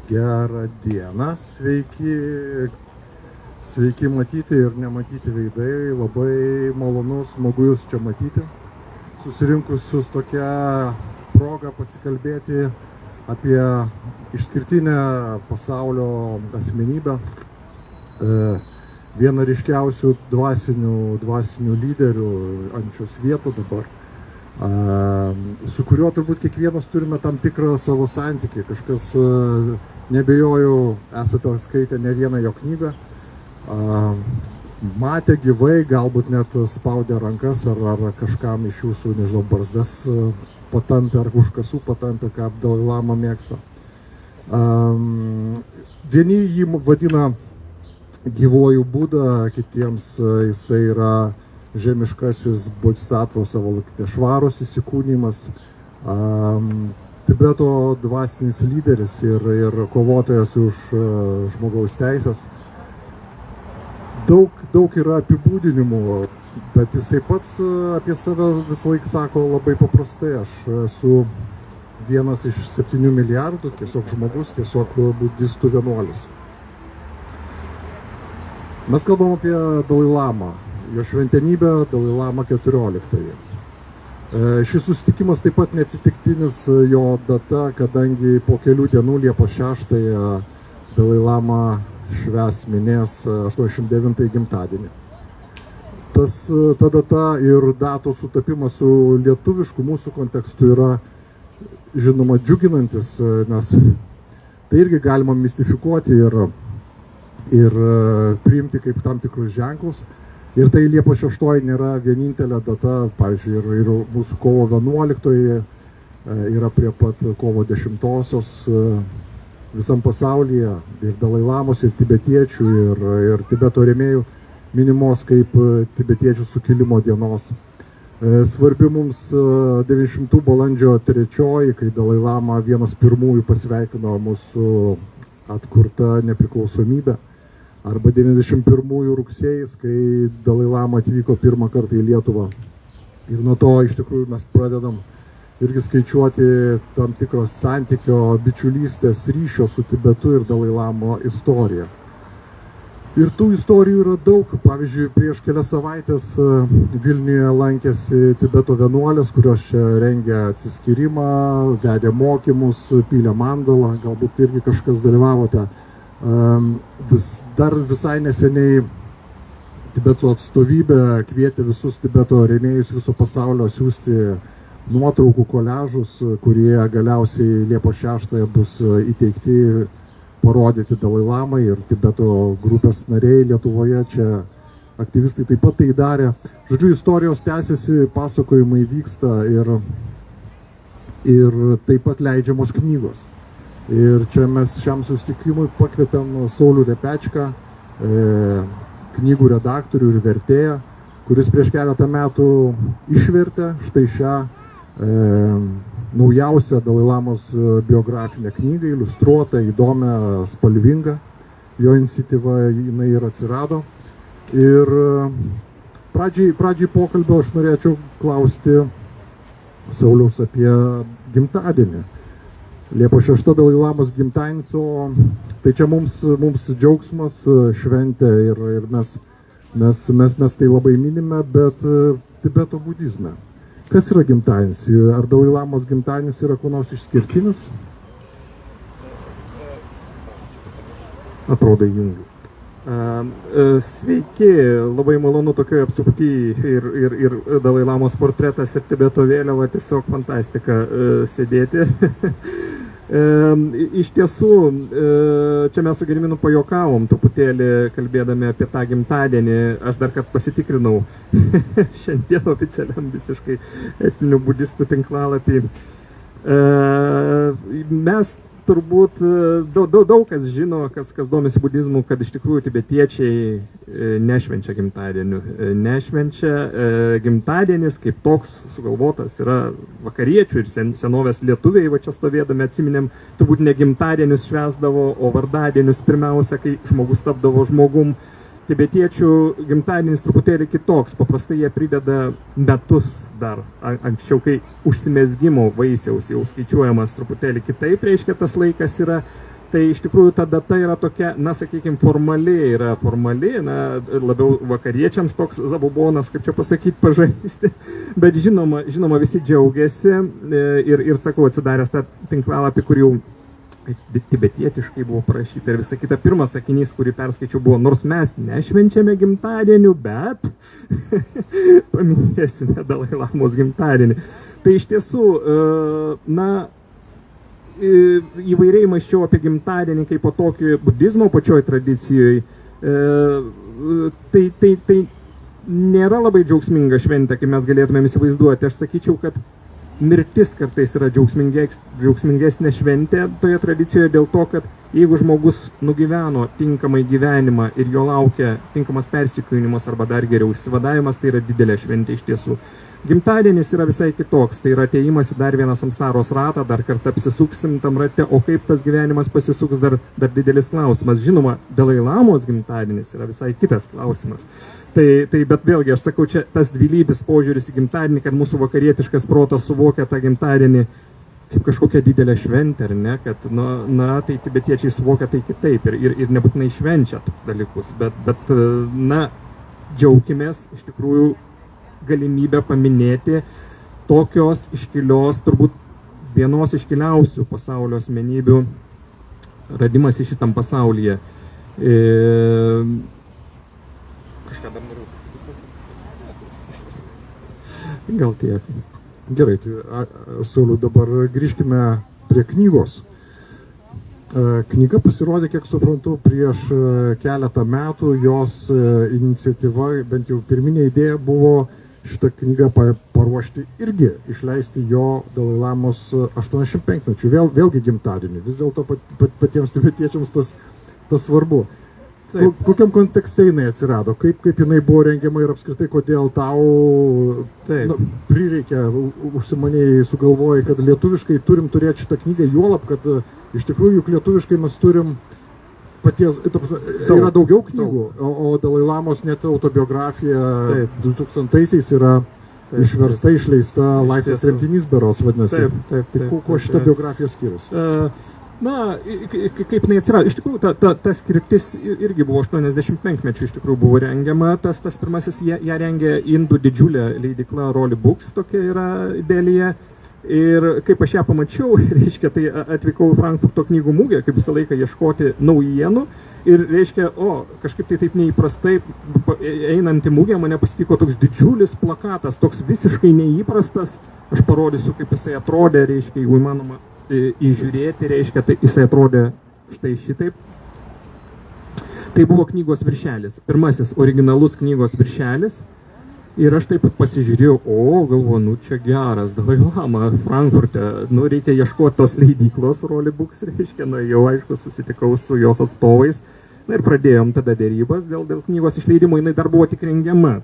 Gerą dieną, sveiki matyti ir nematyti veidai, labai malonu, smagu jūs čia matyti, susirinkusius tokią progą pasikalbėti apie išskirtinę pasaulio asmenybę, vieną ryškiausių dvasinių lyderių ant šios vietų dabar, su kuriuo turbūt kiekvienas turime tam tikrą savo santykį. Kažkas, nebejoju, esate skaitę ne vieną jo knygą, matę gyvai, galbūt net spaudę rankas ar kažkam iš jūsų, nežinau, barzdas patampė ar užkasų patampė, ką Dalai Lama mėgsta. Vieni jį vadina gyvojų Buda, kitiems jisai yra žemiškasis bodhisattvos švarus įsikūnymas, Tibeto dvasinis lyderis ir kovotojas už žmogaus teisės. Daug yra apibūdinimų, bet jisai pats apie save visą laiką sako labai paprastai: aš esu vienas iš 7 milijardų, tiesiog žmogus, tiesiog budistų vienuolis. Mes kalbam apie Dalai Lamą, jo šventenybę Dalai Lama 14. Šis susitikimas taip pat neatsitiktinis jo data, kadangi po kelių dienų Liepos 6 Dalai Lama minės 89 gimtadienį. Ta data ir datos sutapimas su lietuvišku mūsų kontekstu yra, žinoma, džiuginantis, nes tai irgi galima mistifikuoti ir priimti kaip tam tikrus ženklus. Ir tai Liepos 6 nėra vienintelė data, pavyzdžiui, ir mūsų kovo 11 yra prie pat kovo 10-osios visam pasaulyje, ir Dalai Lamos, ir tibetiečių, ir Tibeto rėmėjų minimos kaip tibetiečių sukilimo dienos. Svarbi mums 90 balandžio 3, kai Dalai Lama vienas pirmųjų pasveikino mūsų atkurtą nepriklausomybę, arba 91 rugsėjais, kai Dalai Lama atvyko pirmą kartą į Lietuvą. Ir nuo to iš tikrųjų mes pradedam irgi skaičiuoti tam tikros santykio, bičiulystės, ryšio su Tibetu ir Dalai Lamo istoriją. Ir tų istorijų yra daug. Pavyzdžiui, prieš kelias savaitės Vilniuje lankėsi Tibeto vienuolės, kurios čia rengia atsiskyrimą, vedė mokymus, pylė mandalą, galbūt irgi kažkas dalyvavote. Dar visai neseniai Tibeto atstovybė kvietė visus Tibeto rėmėjus viso pasaulio siųsti nuotraukų koliažus, kurie galiausiai Liepos 6 bus įteikti, parodyti Dalai Lamai, ir Tibeto grupės nariai Lietuvoje, čia aktyvistai taip pat tai darė. Žodžiu, istorijos tęsiasi, pasakojimai vyksta ir taip pat leidžiamos knygos. Ir čia mes šiam susitikimui pakvietėm Saulių Repečką, knygų redaktorių ir vertėją, kuris prieš keletą metų išvertė štai šią naujausią Dalai Lamos biografinę knygą, iliustruotą, įdomią, spalvingą. Jo iniciatyva jinai ir atsirado. Ir pradžiai pokalbio aš norėčiau klausti Sauliaus apie gimtadienį. Liepos 6 Dalai Lamos gimtadienis, o tai čia mums džiaugsmas, šventė, ir mes tai labai minime, bet Tibeto budizme. Kas yra gimtadienis? Ar Dalai Lamos gimtadienis yra kuo nors išskirtinis? Atrodo įjungiu. Sveiki, labai malonu tokioje apsuptyje ir Dalai Lamos portretas ir Tibeto vėliava, tiesiog fantastika sėdėti. Iš tiesų, čia mes su Gediminu pajuokavom truputėlį, kalbėdami apie tą gimtadienį. Aš dar kad pasitikrinau šiandien oficialiam visiškai etninių budistų tinklalapį. Mes turbūt daug kas žino, kas domisi budizmu, kad iš tikrųjų tibetiečiai nešvenčia gimtadienių. Nešvenčia gimtadienis kaip toks sugalvotas yra vakariečių, ir senovės lietuviai, va čia stovėdami atsiminėm, turbūt ne gimtadienius švęsdavo, o vardadienius pirmiausia, kai žmogus tapdavo žmogum. Tibetiečių gimtadienis truputėlį kitoks, paprastai jie prideda metus dar anksčiau, kai užsimezgimo vaisiaus jau skaičiuojamas truputėlį kitaip, reiškia tas laikas yra. Tai iš tikrųjų ta data yra tokia, na, sakykime, formali, na, labiau vakariečiams toks zabubonas, kaip čia pasakyti, pažaisti, bet žinoma visi džiaugiasi ir sakau, atsidaręs tą tinklalapį, kur jau tibetietiškai buvo parašyta ir visą kitą. Pirmas sakinys, kurį perskaičiau, buvo, nors mes nešvenčiame gimtadienių, bet paminėsime Dalai Lamos gimtadienį. Tai iš tiesų, na, įvairiai mąsčiau apie gimtadienį kaip po tokį budizmo pačioj tradicijoje. Tai nėra labai džiaugsminga šventė, kaip mes galėtumėm įsivaizduoti. Aš sakyčiau, kad mirtis kartais yra džiaugsmingesnė šventė toje tradicijoje dėl to, kad jeigu žmogus nugyveno tinkamai gyvenimą ir jo laukia tinkamas persikūnimas arba dar geriau išsivadavimas, tai yra didelė šventė iš tiesų. Gimtadienis yra visai kitoks, tai yra atėjimas į dar vieną samsaros ratą, dar kartą apsisuksim tam rate, o kaip tas gyvenimas pasisuks, dar didelis klausimas. Žinoma, Dalai Lamos gimtadienis yra visai kitas klausimas. Tai bet vėlgi, aš sakau, čia tas dvilypis požiūris į gimtadienį, kad mūsų vakarietiškas protas suvokia tą gimtadienį kaip kažkokią didelę šventę, ar ne, kad, na, tai tibetiečiai suvokia tai kitaip ir nebūtinai švenčia toks dalykus, bet na, džiaukimės iš tikrųjų galimybę paminėti tokios iškilios, turbūt vienos iškiliausių pasaulio asmenybių radimas į šitam pasaulyje. Kažką dar noriu. Gal tiek. Gerai, tai Sauliau, dabar grįžkime prie knygos. Knyga pasirodė, kiek suprantu, prieš keletą metų. Jos iniciatyva, bent jau pirminė idėja buvo šitą knygą paruošti irgi, išleisti jo Dalai Lamos 85-mečiui, vėlgi gimtadienį. Vis dėlto patiems tibetiečiams tas svarbu. Kokiam kontekste jinai atsirado? Kaip jinai buvo rengiama ir apskritai kodėl tau prireikė, užsimanėjai, sugalvojai, kad lietuviškai turim turėti šitą knygą, juolab, kad iš tikrųjų juk lietuviškai mes turim paties, yra daugiau knygų, o Dalai Lamos net autobiografija 2000-aisiais yra išversta, išleista, Laisvės tremtinys berods vadinasi. Tai kuo šitą biografiją skiriasi? Na, kaip jinai atsirado, iš tikrųjų, ta skirtis irgi buvo 85-mečių, iš tikrųjų buvo rengiama, tas pirmasis, ją rengė indų didžiulė leidykla Rolly Books, tokia yra Delyje. Ir kaip aš ją pamačiau, reiškia, tai atvykau į Frankfurto knygų mugę, kaip visą laiką ieškoti naujienų. Ir reiškia, kažkaip tai taip neįprastai, einant į mugę, mane pasitiko toks didžiulis plakatas, toks visiškai neįprastas. Aš parodysiu, kaip jisai atrodė, reiškia, jeigu įmanoma įžiūrėti, reiškia, tai jisai atrodė štai šitaip. Tai buvo knygos viršelis, pirmasis originalus knygos viršelis. Ir aš taip pat pasižiūrėjau, galvoju, čia geras, Dalai Lama, Frankfurte, reikia ieškoti tos leidyklos Rolly Books, reiškia, jau aišku, susitikau su jos atstovais. Na ir pradėjom tada dėrybas dėl knygos išleidimo, jinai dar buvo tik rengiama.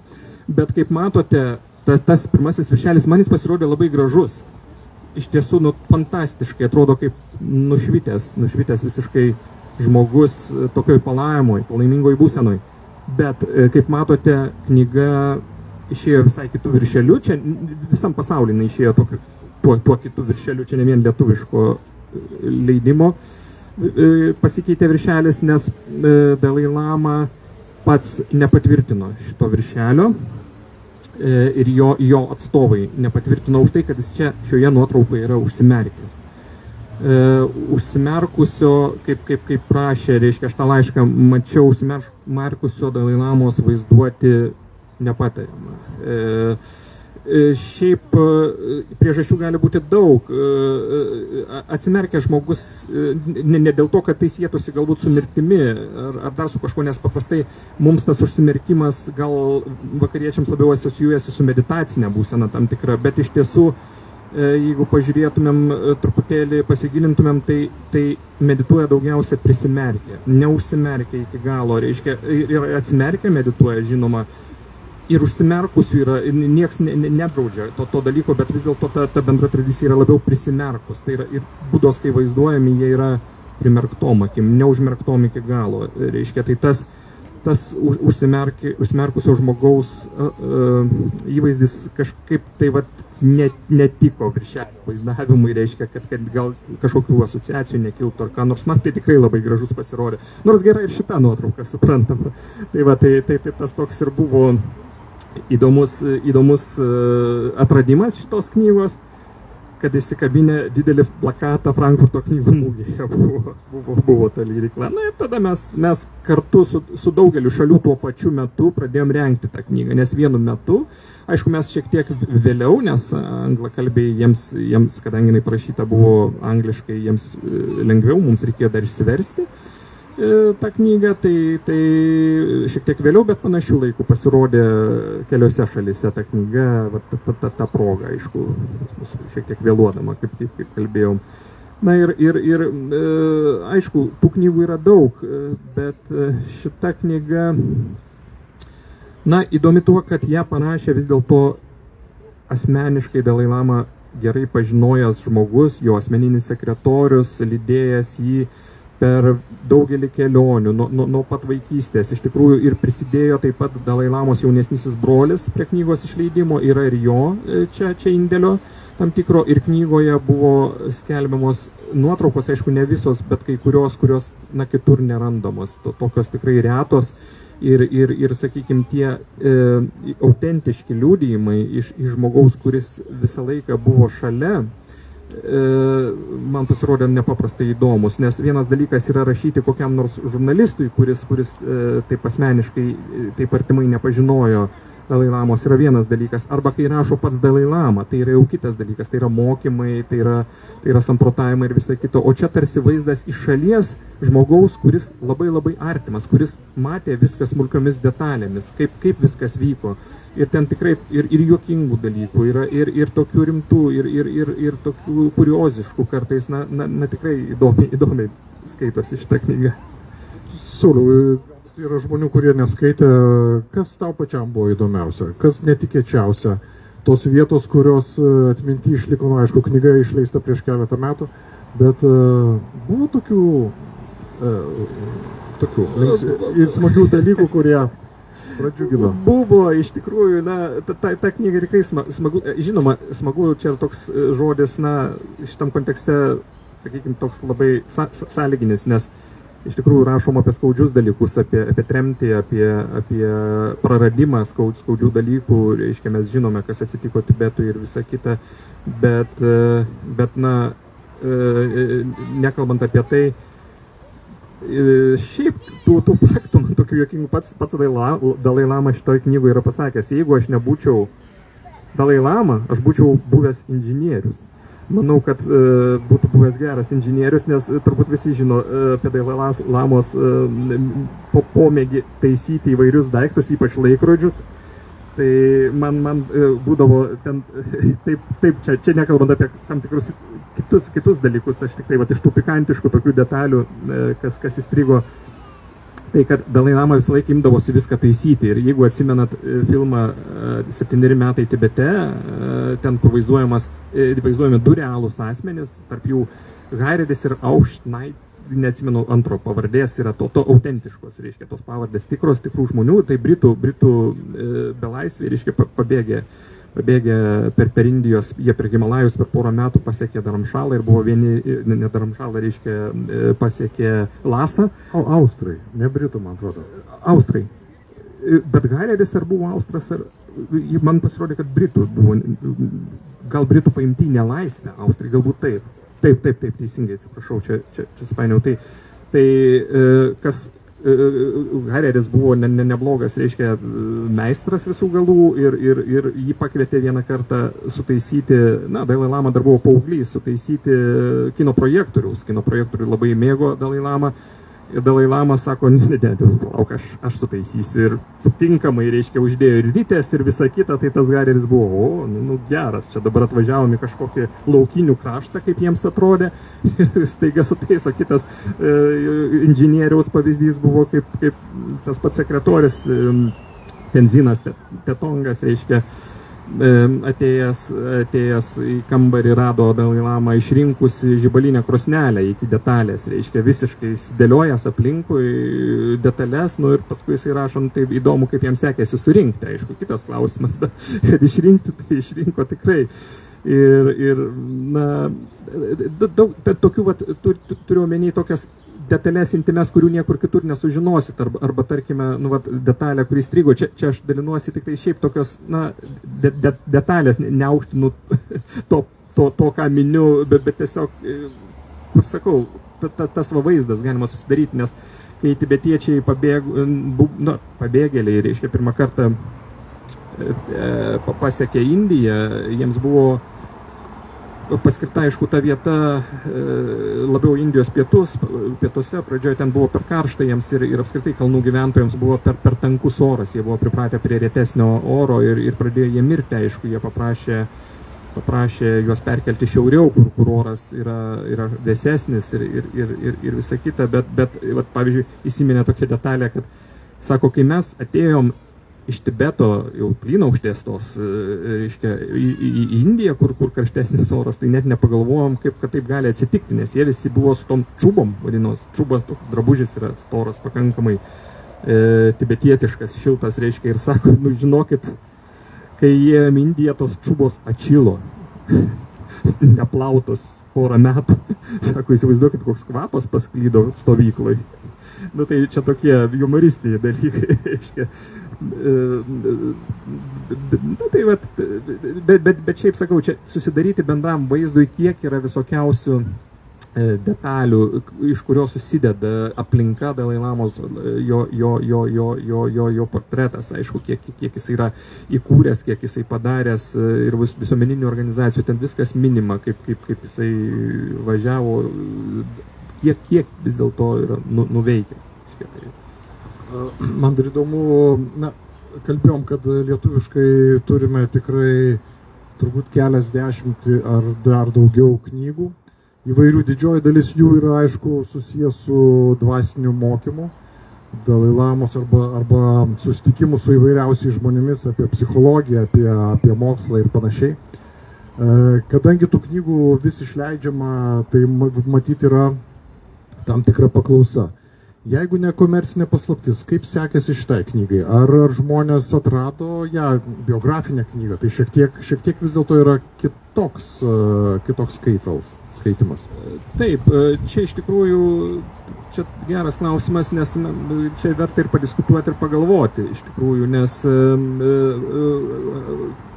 Bet kaip matote, tas pirmasis viršelis man jis pasirodė labai gražus. Iš tiesų, fantastiškai, atrodo kaip nušvitęs visiškai žmogus tokioj palaimingoj būsenoj. Bet, kaip matote, knyga išėjo visai kitų viršelių, čia visam pasaulyje išėjo tuo kitų viršelių, čia ne vien lietuviško leidimo pasikeitė viršelis, nes Dalai Lama pats nepatvirtino šito viršelio ir jo atstovai nepatvirtino už tai, kad jis čia šioje nuotraukoje yra užsimerkęs. Užsimerkusio, kaip prašė, reiškia, aš tą laišką mačiau, užsimerkusio Dalai Lamos vaizduoti nepatariama. Šiaip priežasčių gali būti daug. Atsimerkia žmogus ne dėl to, kad tai sietųsi galbūt su mirtimi ar dar su kažkuo, nes paprastai mums tas užsimerkimas gal vakariečiams labiau asocijuojasi su meditacinė būsena tam tikra, bet iš tiesų, jeigu pažiūrėtumėm truputėlį, pasigilintumėm, tai medituoja daugiausia prisimerkia, neužsimerkia iki galo, reiškia, ir atsimerkia medituoja, žinoma, ir užsimerkusių yra, nieks nedraudžia to dalyko, bet vis dėlto ta bendra tradicija yra labiau prisimerkus. Tai yra ir budos, kai vaizduojami, jie yra primerktom akim, neužmerktom iki galo. Reiškia, tai tas tas užsimerkusio žmogaus įvaizdis kažkaip tai netiko viršelio vaizdavimui, reiškia, kad gal kažkokių asociacijų nekiltų ar ką, nors man tai tikrai labai gražus pasirodė. Nors gerai ir šitą nuotrauką, suprantama. Tai tas toks ir buvo įdomus atradimas šitos knygos, kad įsikabinę didelį plakatą Frankfurto knygų mugėje buvo ta leidykla. Na ir tada mes kartu su daugeliu šalių tuo pačiu metu pradėjom rengti tą knygą, nes vienu metu, aišku, mes šiek tiek vėliau, nes anglakalbiai jiems, kadangi jinai parašyta buvo angliškai, jiems lengviau, mums reikėjo dar išsiversti tą knygą, tai šiek tiek vėliau, bet panašių laikų pasirodė keliose šalyse ta knyga, ta proga, aišku, šiek tiek vėluodama, kaip kalbėjom. Na ir aišku, tų knygų yra daug, bet šita knyga, na, įdomi tuo, kad ją parašė vis dėlto asmeniškai Dalai Lama gerai pažinojęs žmogus, jo asmeninis sekretorius, lydėjęs jį per daugelį kelionių, nuo pat vaikystės. Iš tikrųjų ir prisidėjo taip pat Dalai Lamos jaunesnysis brolis prie knygos išleidimo, yra ir jo čia indėlio tam tikro, ir knygoje buvo skelbiamos nuotraukos, aišku, ne visos, bet kai kurios kitur nerandamos, tokios tikrai retos ir sakykime, tie autentiški liudijimai iš žmogaus, kuris visą laiką buvo šalia, man pasirodė nepaprastai įdomus, nes vienas dalykas yra rašyti kokiam nors žurnalistui, kuris taip asmeniškai, taip artimai nepažinojo Dalai Lamos, yra vienas dalykas, arba kai rašo pats Dalai Lama, tai yra jau kitas dalykas, tai yra mokymai, tai yra samprotavimai ir visa kito, o čia tarsi vaizdas iš šalies žmogaus, kuris labai labai artimas, kuris matė viskas smulkiomis detalėmis, kaip viskas vyko. Ir ten tikrai ir juokingų dalykų, yra ir tokių rimtų, ir tokių kurioziškų kartais, na tikrai įdomiai skaitosi šitą knygą. Sauliau, yra žmonių, kurie neskaitė, kas tau pačiam buvo įdomiausia, kas netikėčiausia, tos vietos, kurios atminty išliko, nu aišku, knyga išleista prieš keletą metų, bet buvo tokių ir smagių dalykų, kurie pradžiugino. Buvo, iš tikrųjų, ta knyga tikrai smagu, žinoma, smagu, čia toks žodis, šitam kontekste, sakykime, toks labai sąlyginis, nes iš tikrųjų rašom apie skaudžius dalykus, apie tremtį, apie praradimą skaudžių dalykų, reiškia, mes žinome, kas atsitiko Tibetui ir visa kita, bet nekalbant apie tai, šiaip tų faktų, tokių juokingų, pats Dalai Lama šitoj knygoje yra pasakęs, jeigu aš nebūčiau Dalai Lama, aš būčiau buvęs inžinierius. Manau, kad būtų buvęs geras inžinierius, nes turbūt visi žino apie Dalai Lamos pomėgį taisyti įvairius daiktus, ypač laikrodžius. Tai man būdavo ten, taip čia nekalbant apie tam tikrus kitus dalykus, aš tik tai iš tų pikantiškų tokių detalių, kas įstrigo, tai kad Dalai Lama visą laiką imdavosi viską taisyti. Ir jeigu atsimenat filmą 7 metai Tibete, ten, kur vaizduojami du realūs asmenys, tarp jų Hairedis ir Auštnait, neatsimenu antro pavardės, yra to autentiškos, reiškia, tos pavardės tikrų žmonių, tai britų belaisviai, reiškia, pabėgė per Indijos, jie per Himalajus per porą metų pasiekė Dharamšalą ir buvo vieni, ne Dharamšalą, reiškia, pasiekė Lasą. O Austrai, ne Britų, man atrodo. Austrai. Bet Hairedis ar buvo Austras, man pasirodė, kad Britų buvo, gal Britų paimti į nelaisvę, Austrai, galbūt taip. Taip, teisingai, atsiprašau, čia spainiau. Tai kas Hairedis buvo neblogas, reiškia, meistras visų galų ir jį pakvietė vieną kartą sutaisyti, Dalai Lama dar buvo paauglys, sutaisyti kino projektorių labai mėgo Dalai Lama. Ir Dalai Lama sako, ne, lauk, aš sutaisysiu. Ir tinkamai, reiškia, uždėjo ir rytės ir visa kita, tai tas Hairedis buvo, geras, čia dabar atvažiavom į kažkokį laukinių kraštą, kaip jiems atrodė. Ir staiga sutaiso kitas inžinieriaus pavyzdys buvo, kaip tas pats sekretorius Tenzinas Tetongas, reiškia, atėjęs į kambarį rado Dalai Lamą išrinkusi žibalinę krosnelę iki detalės, reiškia visiškai dėliojęs aplinkui detalės, nu ir paskui jisai rašo, nu, tai įdomu, kaip jam sekėsi surinkti, aišku, kitas klausimas, bet kad išrinkti, tai išrinko tikrai. Ir na, tokių, turiu omeny tokias detalės intimes, kurių niekur kitur nesužinosit, arba tarkime, nu, detalė, kuri strigo, čia aš dalinuosi tik tai šiaip tokios, na, detalės, neaukštinu to, ką miniu, bet tiesiog, kur sakau, tas vaizdas galima susidaryti, nes kai tibetiečiai pabėgėliai, reiškia, pirmą kartą pasiekė Indiją, jiems buvo paskirta, aišku, ta vieta labiau Indijos pietuose, pradžioje ten buvo per karšta jiems ir apskritai kalnų gyventojams buvo per tankus oras, jie buvo pripratę prie retesnio oro ir pradėjo jie mirti, aišku, jie paprašė juos perkelti šiauriau, kur oras yra vėsesnis ir visa kita, bet pavyzdžiui, įsiminė tokia detalė, kad, sako, kai mes atėjom iš Tibeto, jau plynaukštės tos, reiškia, į Indiją, kur karštesnis oras, tai net nepagalvojom, kad taip gali atsitikti, nes jie visi buvo su tom čubom, vadinos. Čubas, toks drabužis yra storas, pakankamai tibetietiškas, šiltas, reiškia, ir sako, nu žinokit, kai įėjom į Indiją, tos čubos atšilo, neplautos porą metų. Sako, įsivaizduokit, koks kvapas pasklydo stovykloj. Nu tai čia tokie humoristiniai dalykai, reiškia. Na tai bet šiaip sakau, čia susidaryti bendram vaizdui, kiek yra visokiausių detalių, iš kurios susideda aplinka Dalai Lamos, jo portretas, aišku, kiek jis yra įkūręs, kiek jisai padaręs ir visuomeninių organizacijų, ten viskas minima, kaip jisai važiavo, kiek vis dėlto yra nuveikęs. Man dar įdomu, na, kalbėjom, kad lietuviškai turime tikrai turbūt keliasdešimt ar dar daugiau knygų. Įvairių, didžioji dalis jų yra, aišku, susijęs su dvasiniu mokymu, Dalai Lamos arba susitikimu su įvairiausiais žmonėmis apie psichologiją, apie mokslą ir panašiai. Kadangi tų knygų vis išleidžiama, tai matyti yra tam tikra paklausa. Jeigu ne komercinė paslaptis, kaip sekėsi šitai knygai? Ar žmonės atrado ją, biografinę knygą? Tai šiek tiek vis dėlto yra kitoks skaitimas. Taip, čia iš tikrųjų, čia geras klausimas, nes čia verta ir padiskutuoti ir pagalvoti, iš tikrųjų, nes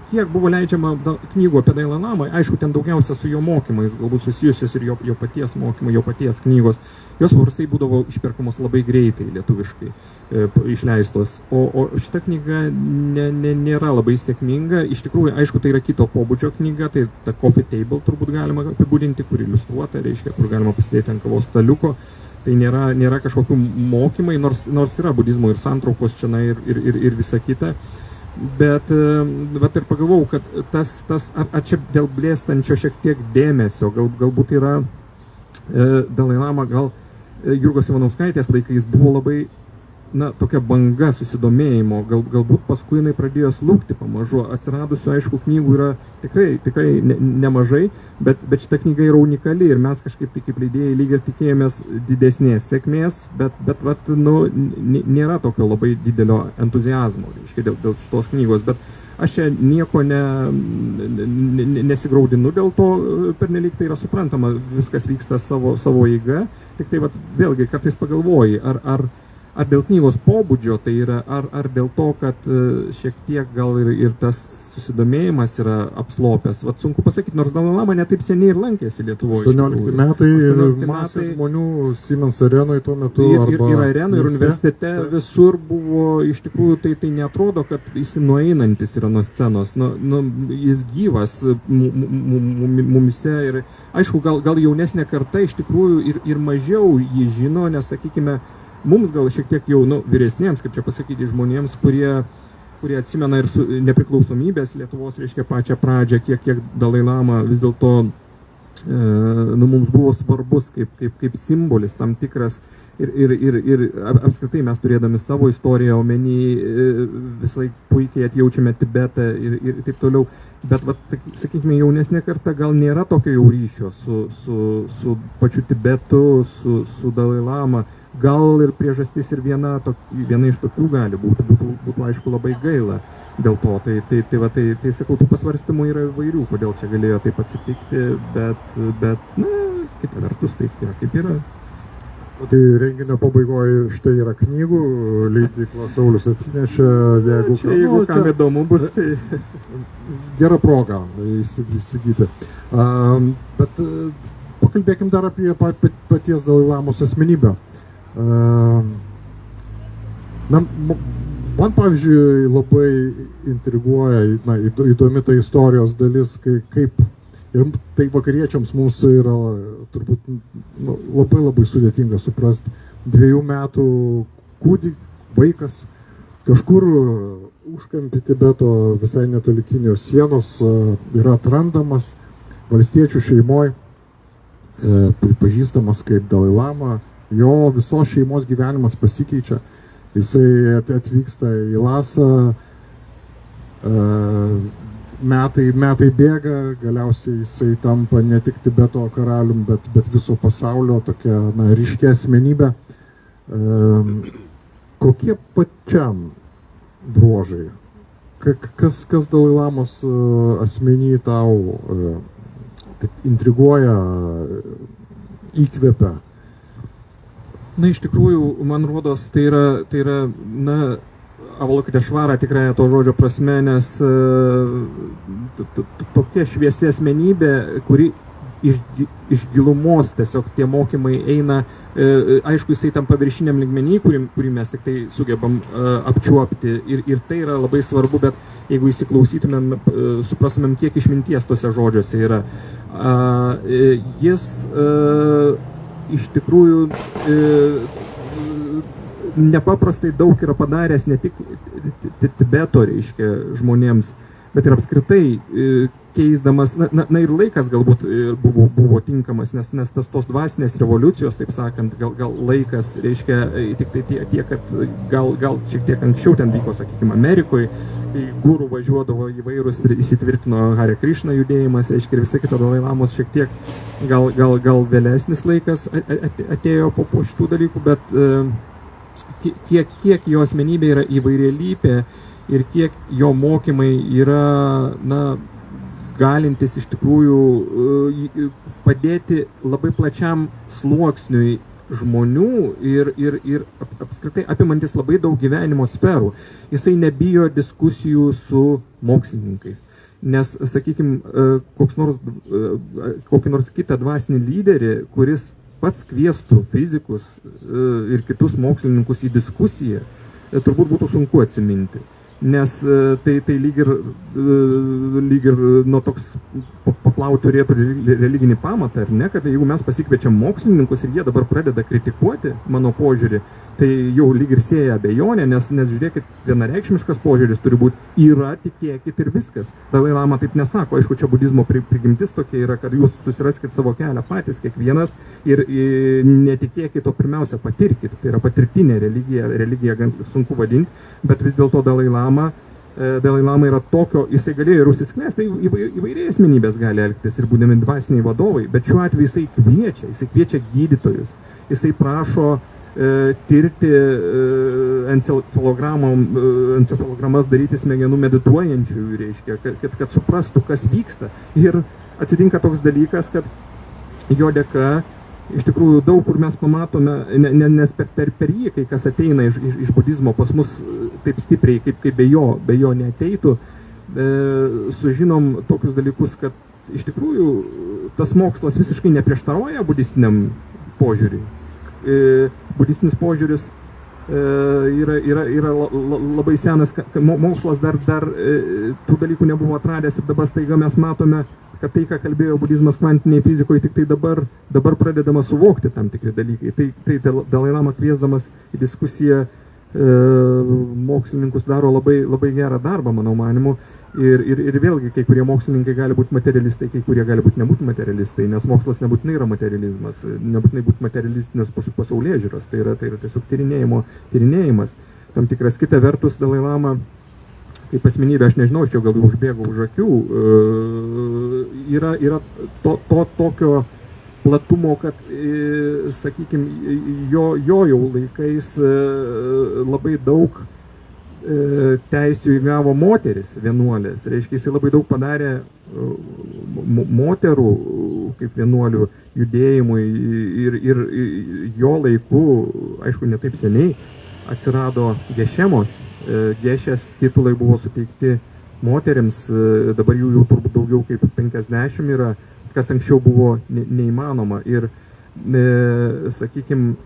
kiek buvo leidžiama knygų apie Dalai Lamą, aišku, ten daugiausia su jo mokymais, galbūt susijusios ir jo paties mokymai, jo paties knygos, jos paprastai būdavo išperkamos labai greitai lietuviškai išleistos, o šita knyga nėra labai sėkminga, iš tikrųjų, aišku, tai yra kito pobūdžio knyga, tai ta coffee table turbūt galima apibūdinti, kur iliustruota, reiškia, kur galima pasidėti ant kavos staliuko. Tai nėra kažkokių mokymai, nors yra budizmo ir santraukos čia ir visa kita. Bet ir pagalvojau, kad ar čia dėl blėstančio šiek tiek dėmesio, galbūt yra Dalai Lama, gal Jurgos Ivanauskaitės laikais buvo labai, na, tokia banga susidomėjimo, galbūt paskui jinai pradėjo slūgti pamažu, atsiradusių, aišku, knygų yra tikrai nemažai, bet šita knyga yra unikali ir mes kažkaip tai kaip leidėjai lyg ir tikėjomės didesnės sėkmės, bet nėra tokio labai didelio entuziazmo, reiškia, dėl šitos knygos, bet aš čia nieko nesigraudinu dėl to, pernelyg tai yra suprantama, viskas vyksta savo eiga, tik tai vėlgi kartais pagalvoji, ar dėl knygos pobūdžio tai yra, ar dėl to, kad šiek tiek gal ir tas susidomėjimas yra apslopęs. Sunku pasakyti, nors Dalai Lama netaip seniai ir lankėsi Lietuvoje. 18 metai ir masė žmonių Siemens arenoje tuo metu. Ir arenoje, ir universitete visur buvo, iš tikrųjų, tai neatrodo, kad jis nueinantis yra nuo scenos. Jis gyvas mumise ir, aišku, gal jaunesnė karta iš tikrųjų ir mažiau jį žino, nes, sakykime, mums gal šiek tiek jau vyresniems, kaip čia pasakyti, žmonėms, kurie atsimena ir su nepriklausomybės Lietuvos, reiškia, pačią pradžią, kiek Dalai Lama vis dėlto mums buvo svarbus kaip simbolis tam tikras ir apskritai mes turėdami savo istoriją omeny visai puikiai atjaučiame Tibetą ir taip toliau, bet sakykime, jaunesnė karta gal nėra tokio jau ryšio su pačiu Tibetu, su Dalai Lama. Gal ir priežastis ir viena iš tokių gali būtų aišku labai gaila dėl to. Tai sakau, tų pasvarstymų yra įvairių, kodėl čia galėjo taip atsitikti, bet na, kita vertus taip yra, kaip yra. Tai renginio pabaigoje štai yra knygų, leidykla Saulius atsinešė, jeigu kam įdomu bus, tai gera proga įsigyti. Bet pakalbėkim dar apie paties Dalai Lamos asmenybę. Na, man, pavyzdžiui, labai intriguoja, įdomi ta istorijos dalis, kaip ir tai vakariečiams mums yra turbūt labai sudėtinga suprasti. 2 metų vaikas kažkur užkampį Tibeto visai netoli Kinijos sienos yra atrandamas valstiečių šeimoje, pripažįstamas kaip Dalai Lama. Jo visos šeimos gyvenimas pasikeičia, jisai atvyksta į Lasą, metai bėga, galiausiai jisai tampa ne tik Tibeto karalium, bet viso pasaulio tokia ryškia asmenybė. Kokie pačiam bruožai? Kas Dalai Lamos asmenį tau intriguoja, įkvepia? Na, iš tikrųjų, man rodos, tai yra, na, Avalokiteshvara tikrąją to žodžio prasme, nes tokia šviesi asmenybė, kuri iš gilumos tiesiog tie mokymai eina, aišku, jisai tam paviršiniam lygmenį, kurį mes tik tai sugebam apčiuopti ir tai yra labai svarbu, bet jeigu įsiklausytumėm, suprastumėm, kiek išminties tose žodžiuose yra. Jis iš tikrųjų nepaprastai daug yra padaręs ne tik Tibeto, reiškia, žmonėms, bet ir apskritai keisdamas, na ir laikas galbūt buvo tinkamas, nes tos dvasinės revoliucijos, taip sakant, gal laikas, reiškia, tik tai tiek, kad gal šiek tiek anksčiau ten vyko, sakykime, Amerikoje, kai gurų važiuodavo įvairūs ir įsitvirtino Hare Krishna judėjimas, reiškia, ir visai kito Dalai Lamos šiek tiek gal vėlesnis laikas atėjo po šitų dalykų, bet kiek jo asmenybė yra įvairialypė ir kiek jo mokymai yra, na, galintis iš tikrųjų padėti labai plačiam sluoksniui žmonių ir apskritai apimantis labai daug gyvenimo sferų. Jisai nebijo diskusijų su mokslininkais, nes, sakykime, kokį nors kitą dvasinį lyderį, kuris pats kviestų fizikus ir kitus mokslininkus į diskusiją, turbūt būtų sunku atsiminti. Nes tai lyg ir nuo toks paplauti turėtų religinį pamatą, ar ne, kad jeigu mes pasikviečiam mokslininkus ir jie dabar pradeda kritikuoti mano požiūrį, tai jau lyg ir sieja abejonę, nes žiūrėkit, vienareikšmiškas požiūris turi būti yra, tikėkit ir viskas. Dalai Lama taip nesako, aišku, čia budizmo prigimtis tokia yra, kad jūs susiraskit savo kelią patys, kiekvienas, ir netikėkit, o pirmiausia patirkit, tai yra patirtinė religija gan sunku vadinti, bet vis dėlto Dalai Lama yra tokio, jisai galėjo ir užsisklęsti, įvairiai asmenybės gali elgtis ir būdami dvasiniai vadovai, bet šiuo atveju jisai kviečia gydytojus, jisai prašo tirti encefalogramas daryti smegenų medituojančių, reiškia, kad suprastų, kas vyksta. Ir atsitinka toks dalykas, kad jo dėka iš tikrųjų daug kur mes pamatome, nes per jį, kai kas ateina iš budizmo pas mus taip stipriai, kaip be jo neateitų, sužinom tokius dalykus, kad iš tikrųjų tas mokslas visiškai neprieštarauja budistiniam požiūriui. Budistinis požiūris yra labai senas, mokslas dar tų dalykų nebuvo atradęs ir dabar staiga mes matome, kad tai, ką kalbėjo budizmas kvantiniai fizikoje, tik tai dabar pradedama suvokti tam tikri dalykai. Tai Dalai Lama kviesdamas į diskusiją mokslininkus daro labai, labai gerą darbą, mano manimu. Ir vėlgi, kai kurie mokslininkai gali būti materialistai, kai kurie gali būti nebūti materialistai, nes mokslas nebūtinai yra materializmas, nebūtinai būti materialistinės pasaulėžiūros, tai yra tiesiog tyrinėjimas. Tam tikras kita vertus, Dalai Lama, kaip asmenybė, aš nežinau, aš čia gal užbėgau už akių, yra tokio platumo, kad, sakykime, jo jau laikais labai daug teisių įgavo moteris vienuolės. Reiškia, jis labai daug padarė moterų kaip vienuolių judėjimui ir jo laiku, aišku, ne taip seniai, atsirado gešemos. Gešės titulai buvo suteikti moterims, dabar jų jau turbūt daugiau kaip 50 yra, kas anksčiau buvo neįmanoma. Ir, sakykime,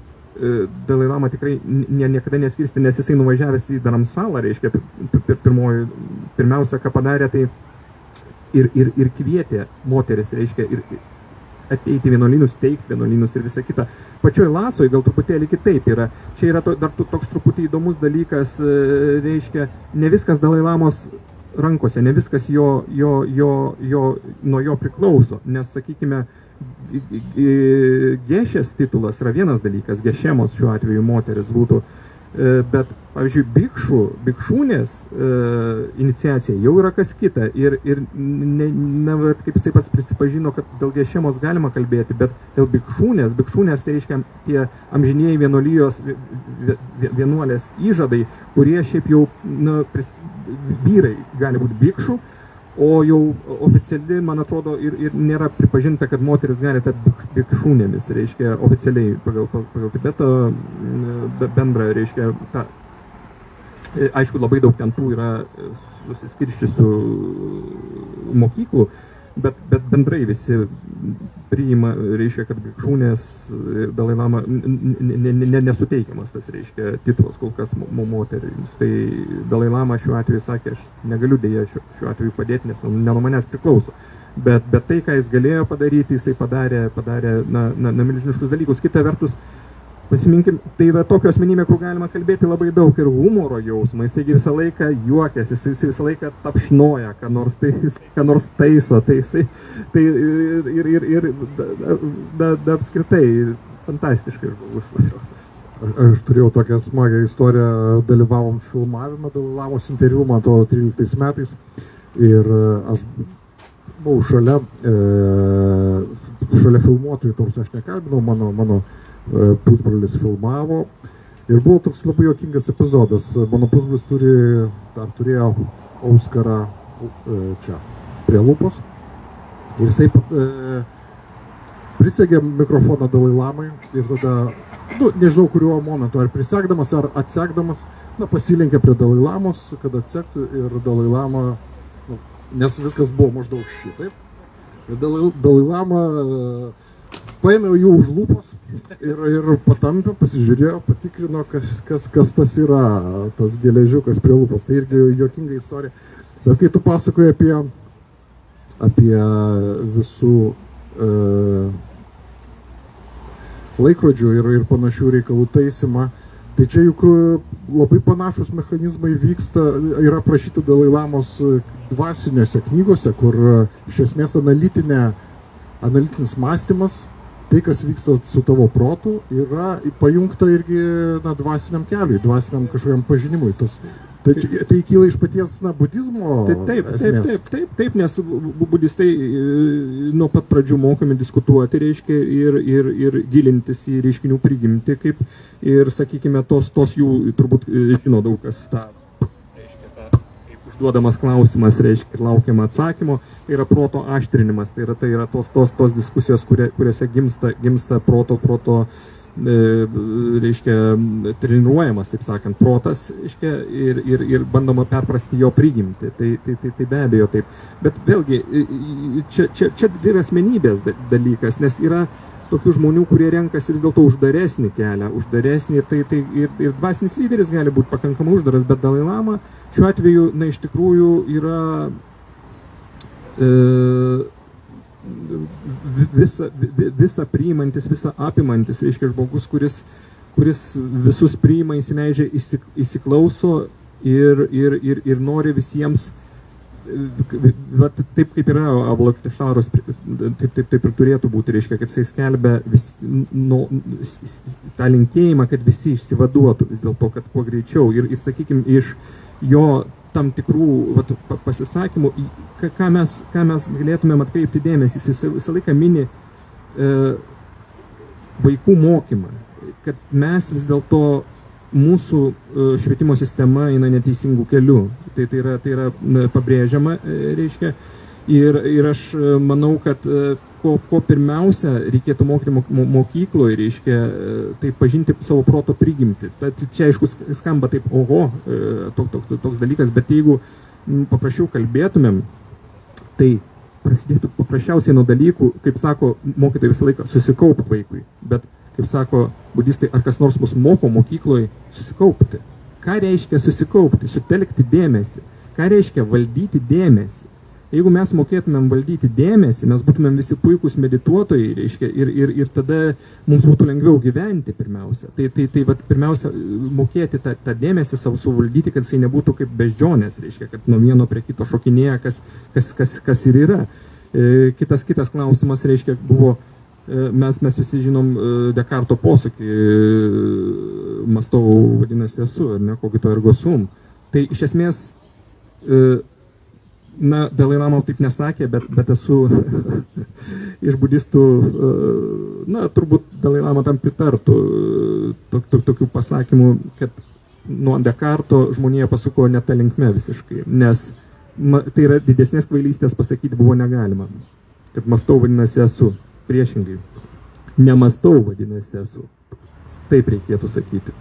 Dalai Lama tikrai niekada neskirsti, nes jisai nuvažiavęs į Dharamsalą, reiškia, pirmiausia, ką padarė, tai ir kvietė moteris, reiškia, ir ateiti vienuolynus, teikti vienuolynus ir visą kitą. Pačioj Lasoj gal truputėlį kitaip yra. Čia yra dar toks truputį įdomus dalykas, reiškia, ne viskas Dalai Lamos rankose, ne viskas nuo jo priklauso, nes, sakykime, gešės titulas yra vienas dalykas, gešemos šiuo atveju moteris būtų, bet, pavyzdžiui, bikšūnės iniciacija jau yra kas kita ir kaip jisai pats prisipažino, kad dėl gešemos galima kalbėti, bet dėl bikšūnės tai reiškia tie amžinieji vienuolijos vienuolės įžadai, kurie šiaip jau vyrai gali būti bikšų, o jau oficiali, man atrodo, ir nėra pripažinta, kad moteris gali tapti bikšūnėmis, reiškia, oficialiai pagal Tibeto bendrą, reiškia, aišku, labai daug ten tų yra susiskirščiusių mokyklų, bet bendrai visi priima, reiškia, kad bikšūnės ir Dalai Lama nesuteikiamas tas, reiškia, titulas kol kas moterims. Tai Dalai Lama šiuo atveju sakė, aš negaliu dėja šiuo atveju padėti, nes ne nuo manęs priklauso. Bet tai, ką jis galėjo padaryti, jisai padarė milžiniškus dalykus. Kita vertus, pasiminkim, tai yra tokia asmenybė, kur galima kalbėti labai daug ir humoro jausmą, jisai visą laiką juokiasi, jisai visą laiką tapšnoja, ką nors taiso, apskritai fantastiškai žmogus. Aš turėjau tokią smagią istoriją, dalyvavom filmavimą, Dalai interviu, man atrodo, 13 metais ir aš buvau šalia filmuotojų, tarsi aš nekalbinau, mano pusbrolis filmavo ir buvo toks labai juokingas epizodas. Mano pusbrolis turėjo Auskarą čia prie lūpos ir jisai prisegė mikrofoną Dalai Lamai ir tada, nežinau kuriuo momentu, ar prisegdamas, ar atsekdamas, pasilenkė prie Dalai Lamos, kad atsektų ir Dalai Lama, nes viskas buvo maždaug šitaip. Ir Dalai Lama paėmė jų už lūpos ir patampė, pasižiūrėjo, patikrino, kas tas yra, tas geležiukas prie lūpos. Tai irgi juokinga istorija. Bet kai tu pasakoji apie visų laikrodžių ir panašių reikalų taisymą, tai čia juk labai panašus mechanizmai vyksta, yra aprašyti Dalai Lamos dvasiniuose knygose, kur iš esmės analitinis mąstymas, tai, kas vyksta su tavo protu, yra pajungta irgi dvasiniam keliui, dvasiniam kažkokiam pažinimui. Tai kyla iš paties budizmo esmės. Taip, nes budistai nuo pat pradžių mokomi diskutuoti, reiškia, ir gilintis į reiškinių prigimtį, kaip ir, sakykime, tos jų turbūt žino daug kas tą. Užduodamas klausimas, reiškia, ir laukiama atsakymo, tai yra proto aštrinimas, tai yra tos diskusijos, kuriuose gimsta proto, reiškia, treniruojamas, taip sakant, protas, reiškia, ir bandoma perprasti jo prigimtį, tai be abejo taip. Bet vėlgi, čia yra asmenybės dalykas, nes yra tokių žmonių, kurie renkasi vis dėlto uždaresnį kelią, ir dvasinis lyderis gali būti pakankamai uždaras, bet Dalai Lama šiuo atveju, iš tikrųjų yra visa priimantis, visa apimantis, reiškia, žmogus, kuris kuris visus priima, įsileidžia, įsiklauso ir nori visiems, taip kaip yra Avalokitešvaros, taip ir turėtų būti, reiškia, kad jisai skelbia tą linkėjimą, kad visi išsivaduotų vis dėlto, kad kuo greičiau. Ir sakykime, iš jo tam tikrų pasisakymų, ką mes galėtumėm atkreipti dėmesį, jis visą laiką mini vaikų mokymą, kad mes vis dėlto mūsų švietimo sistema eina neteisingų kelių. Tai yra pabrėžiama, reiškia. Ir aš manau, kad ko pirmiausia reikėtų mokyti mokykloje, reiškia, tai pažinti savo proto prigimtį. Čia aišku skamba taip, oho, toks dalykas, bet jeigu paprasčiau kalbėtumėm, tai prasidėtų paprasčiausiai nuo dalykų, kaip sako mokytojai visą laiką, susikaupti vaikui. Bet, kaip sako budistai, ar kas nors mus moko mokykloje susikaupti? Ką reiškia susikaupti, sutelkti dėmesį? Ką reiškia valdyti dėmesį? Jeigu mes mokėtumėm valdyti dėmesį, mes būtumėm visi puikūs medituotojai, reiškia, ir tada mums būtų lengviau gyventi pirmiausia. Tai pirmiausia, mokėti tą dėmesį savo suvaldyti, kad jisai nebūtų kaip beždžionės, reiškia, kad nuo vieno prie kito šokinėja, kas ir yra. Kitas klausimas, reiškia, buvo, mes visi žinom Dekarto posakį, mąstau, vadinasi, esu, ar ne, kogito ergo sum. Tai iš esmės, Dalai Lama taip nesakė, bet esu iš budistų, turbūt Dalai Lama tam pritartų tokių pasakymų, kad nuo Dekarto žmonija pasuko ne tą linkme visiškai, nes tai yra didesnės kvailystės pasakyti buvo negalima, kad mąstau vadinasi esu, priešingai, nemąstau vadinasi esu, taip reikėtų sakyti.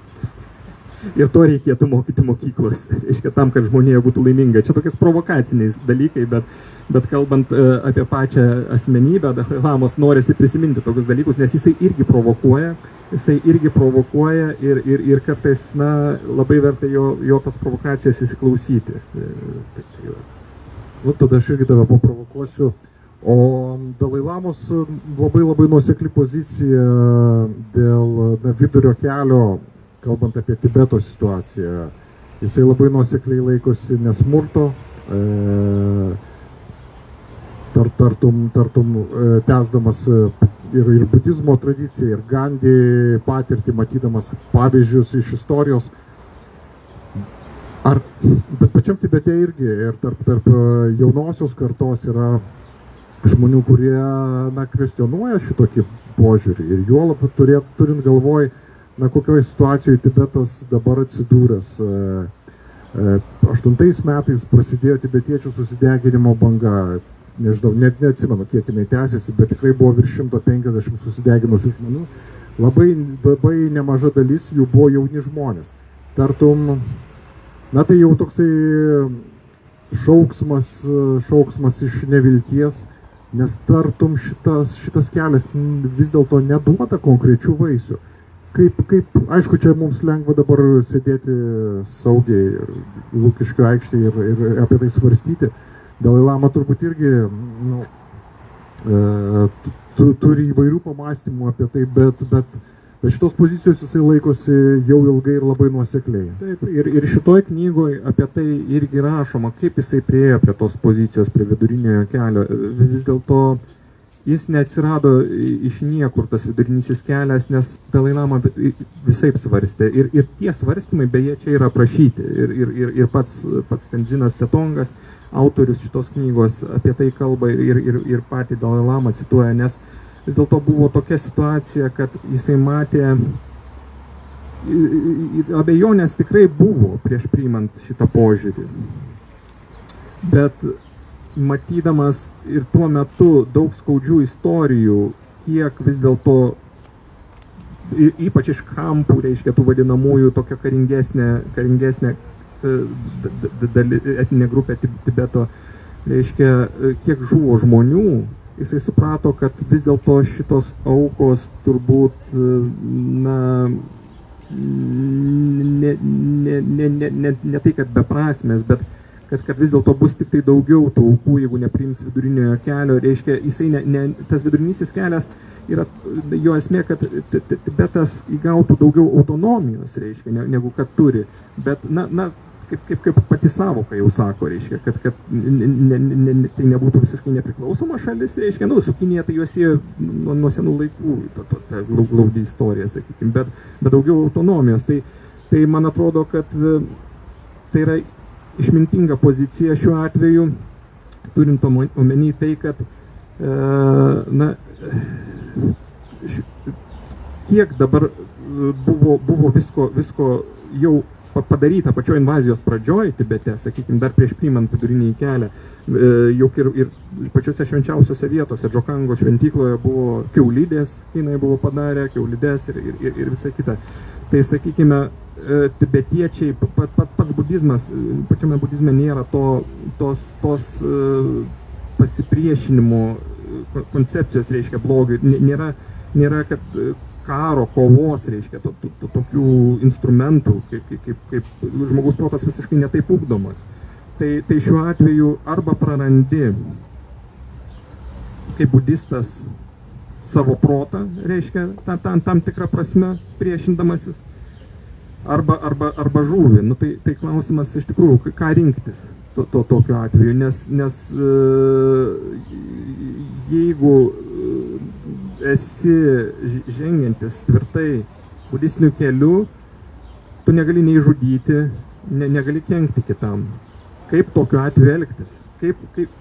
Ir to reikėtų mokyti mokyklos, reiškia, tam, kad žmonija būtų laiminga. Čia tokiais provokaciniais dalykai, bet kalbant apie pačią asmenybę, Dalai Lamos norisi prisiminti tokius dalykus, nes jisai irgi provokuoja ir kartais, labai verta jo tas provokacijas įsiklausyti. Tada aš irgi tave paprovokuosiu. O Dalai Lamos labai nuosekli pozicija dėl vidurio kelio, kalbant apie Tibeto situaciją. Jisai labai nuosekliai laikosi nesmurto, tartum tęsdamas ir budizmo tradiciją, ir Gandhi patirtį, matydamas pavyzdžius iš istorijos. Bet pačiam Tibete irgi, ir tarp jaunosios kartos yra žmonių, kurie kvestionuoja šitokį požiūrį. Ir juolab turint galvoj, kokioje situacijoje Tibetas dabar atsidūręs. 8 metais prasidėjo tibetiečių susideginimo banga. Nežinau, net neatsimenu, kiek jinai tęsiasi, bet tikrai buvo virš 150 susideginusių žmonių. Labai nemaža dalis jų buvo jauni žmonės. Tartum, tai jau toksai šauksmas iš nevilties, nes tartum šitas kelias vis dėlto neduoda konkrečių vaisių. Aišku, čia mums lengva dabar sėdėti saugiai Lukiškių aikštėje ir apie tai svarstyti. Dalai Lama turbūt irgi turi įvairių pamąstymų apie tai, bet šitos pozicijos jisai laikosi jau ilgai ir labai nuosekliai. Taip, ir šitoj knygoje apie tai irgi rašoma, kaip jisai priėjo prie tos pozicijos, prie viduriniojo kelio. Vis dėlto jis neatsirado iš niekur, tas vidurinysis kelias, nes Dalai Lama visaip svarstė. Ir tie svarstymai, beje, čia yra aprašyti. Ir pats Tendžinas Tetongas, autorius šitos knygos, apie tai kalba ir patį Dalai Lama cituoja, nes vis dėlto buvo tokia situacija, kad jisai matė, abejonės tikrai buvo prieš priimant šitą požiūrį. Bet matydamas ir tuo metu daug skaudžių istorijų, kiek vis dėlto, ypač iš kampų, reiškia, tų vadinamųjų tokia karingesnė etinė grupė Tibeto, reiškia, kiek žuvo žmonių, jisai suprato, kad vis dėlto šitos aukos turbūt, ne tai, kad beprasmės, bet kad vis dėlto bus tik tai daugiau tų aukų, jeigu nepriims viduriniojo kelio, reiškia, tas vidurinysis kelias, yra jo esmė, kad Tibetas įgautų daugiau autonomijos, reiškia, negu kad turi. Bet, kaip pati savoka jau sako, reiškia, kad tai nebūtų visiškai nepriklausoma šalis, reiškia, su Kinija tai juos jie nuo senų laikų, ta glaudi istorija, sakykime, bet daugiau autonomijos. Tai man atrodo, kad tai yra išmintinga pozicija šiuo atveju, turint omeny tai, kad kiek dabar buvo visko jau padaryta pačioj invazijos pradžioj Tibete, sakykime, dar prieš priimant vidurinį kelią, juk ir pačiose švenčiausiose vietose, Džokango šventykloje buvo kiaulidės, kinai buvo padarę, kiaulidės ir visa kita. Tai, sakykime, tibetiečiai, pats budizmas, pačiame budizme nėra tos pasipriešinimo koncepcijos, reiškia, blogių, nėra kad karo, kovos, reiškia, tokių instrumentų, kaip žmogus protas visiškai netaip ugdomas. Tai šiuo atveju arba prarandi kaip budistas savo protą, reiškia, tam tikrą prasme priešindamasis, arba žūvi. Tai klausimas iš tikrųjų, ką rinktis tokiu atveju, nes jeigu esi žengiantis tvirtai budistiniu keliu, tu negali nei žudyti, negali kenkti kitam. Kaip tokiu atveju elgtis?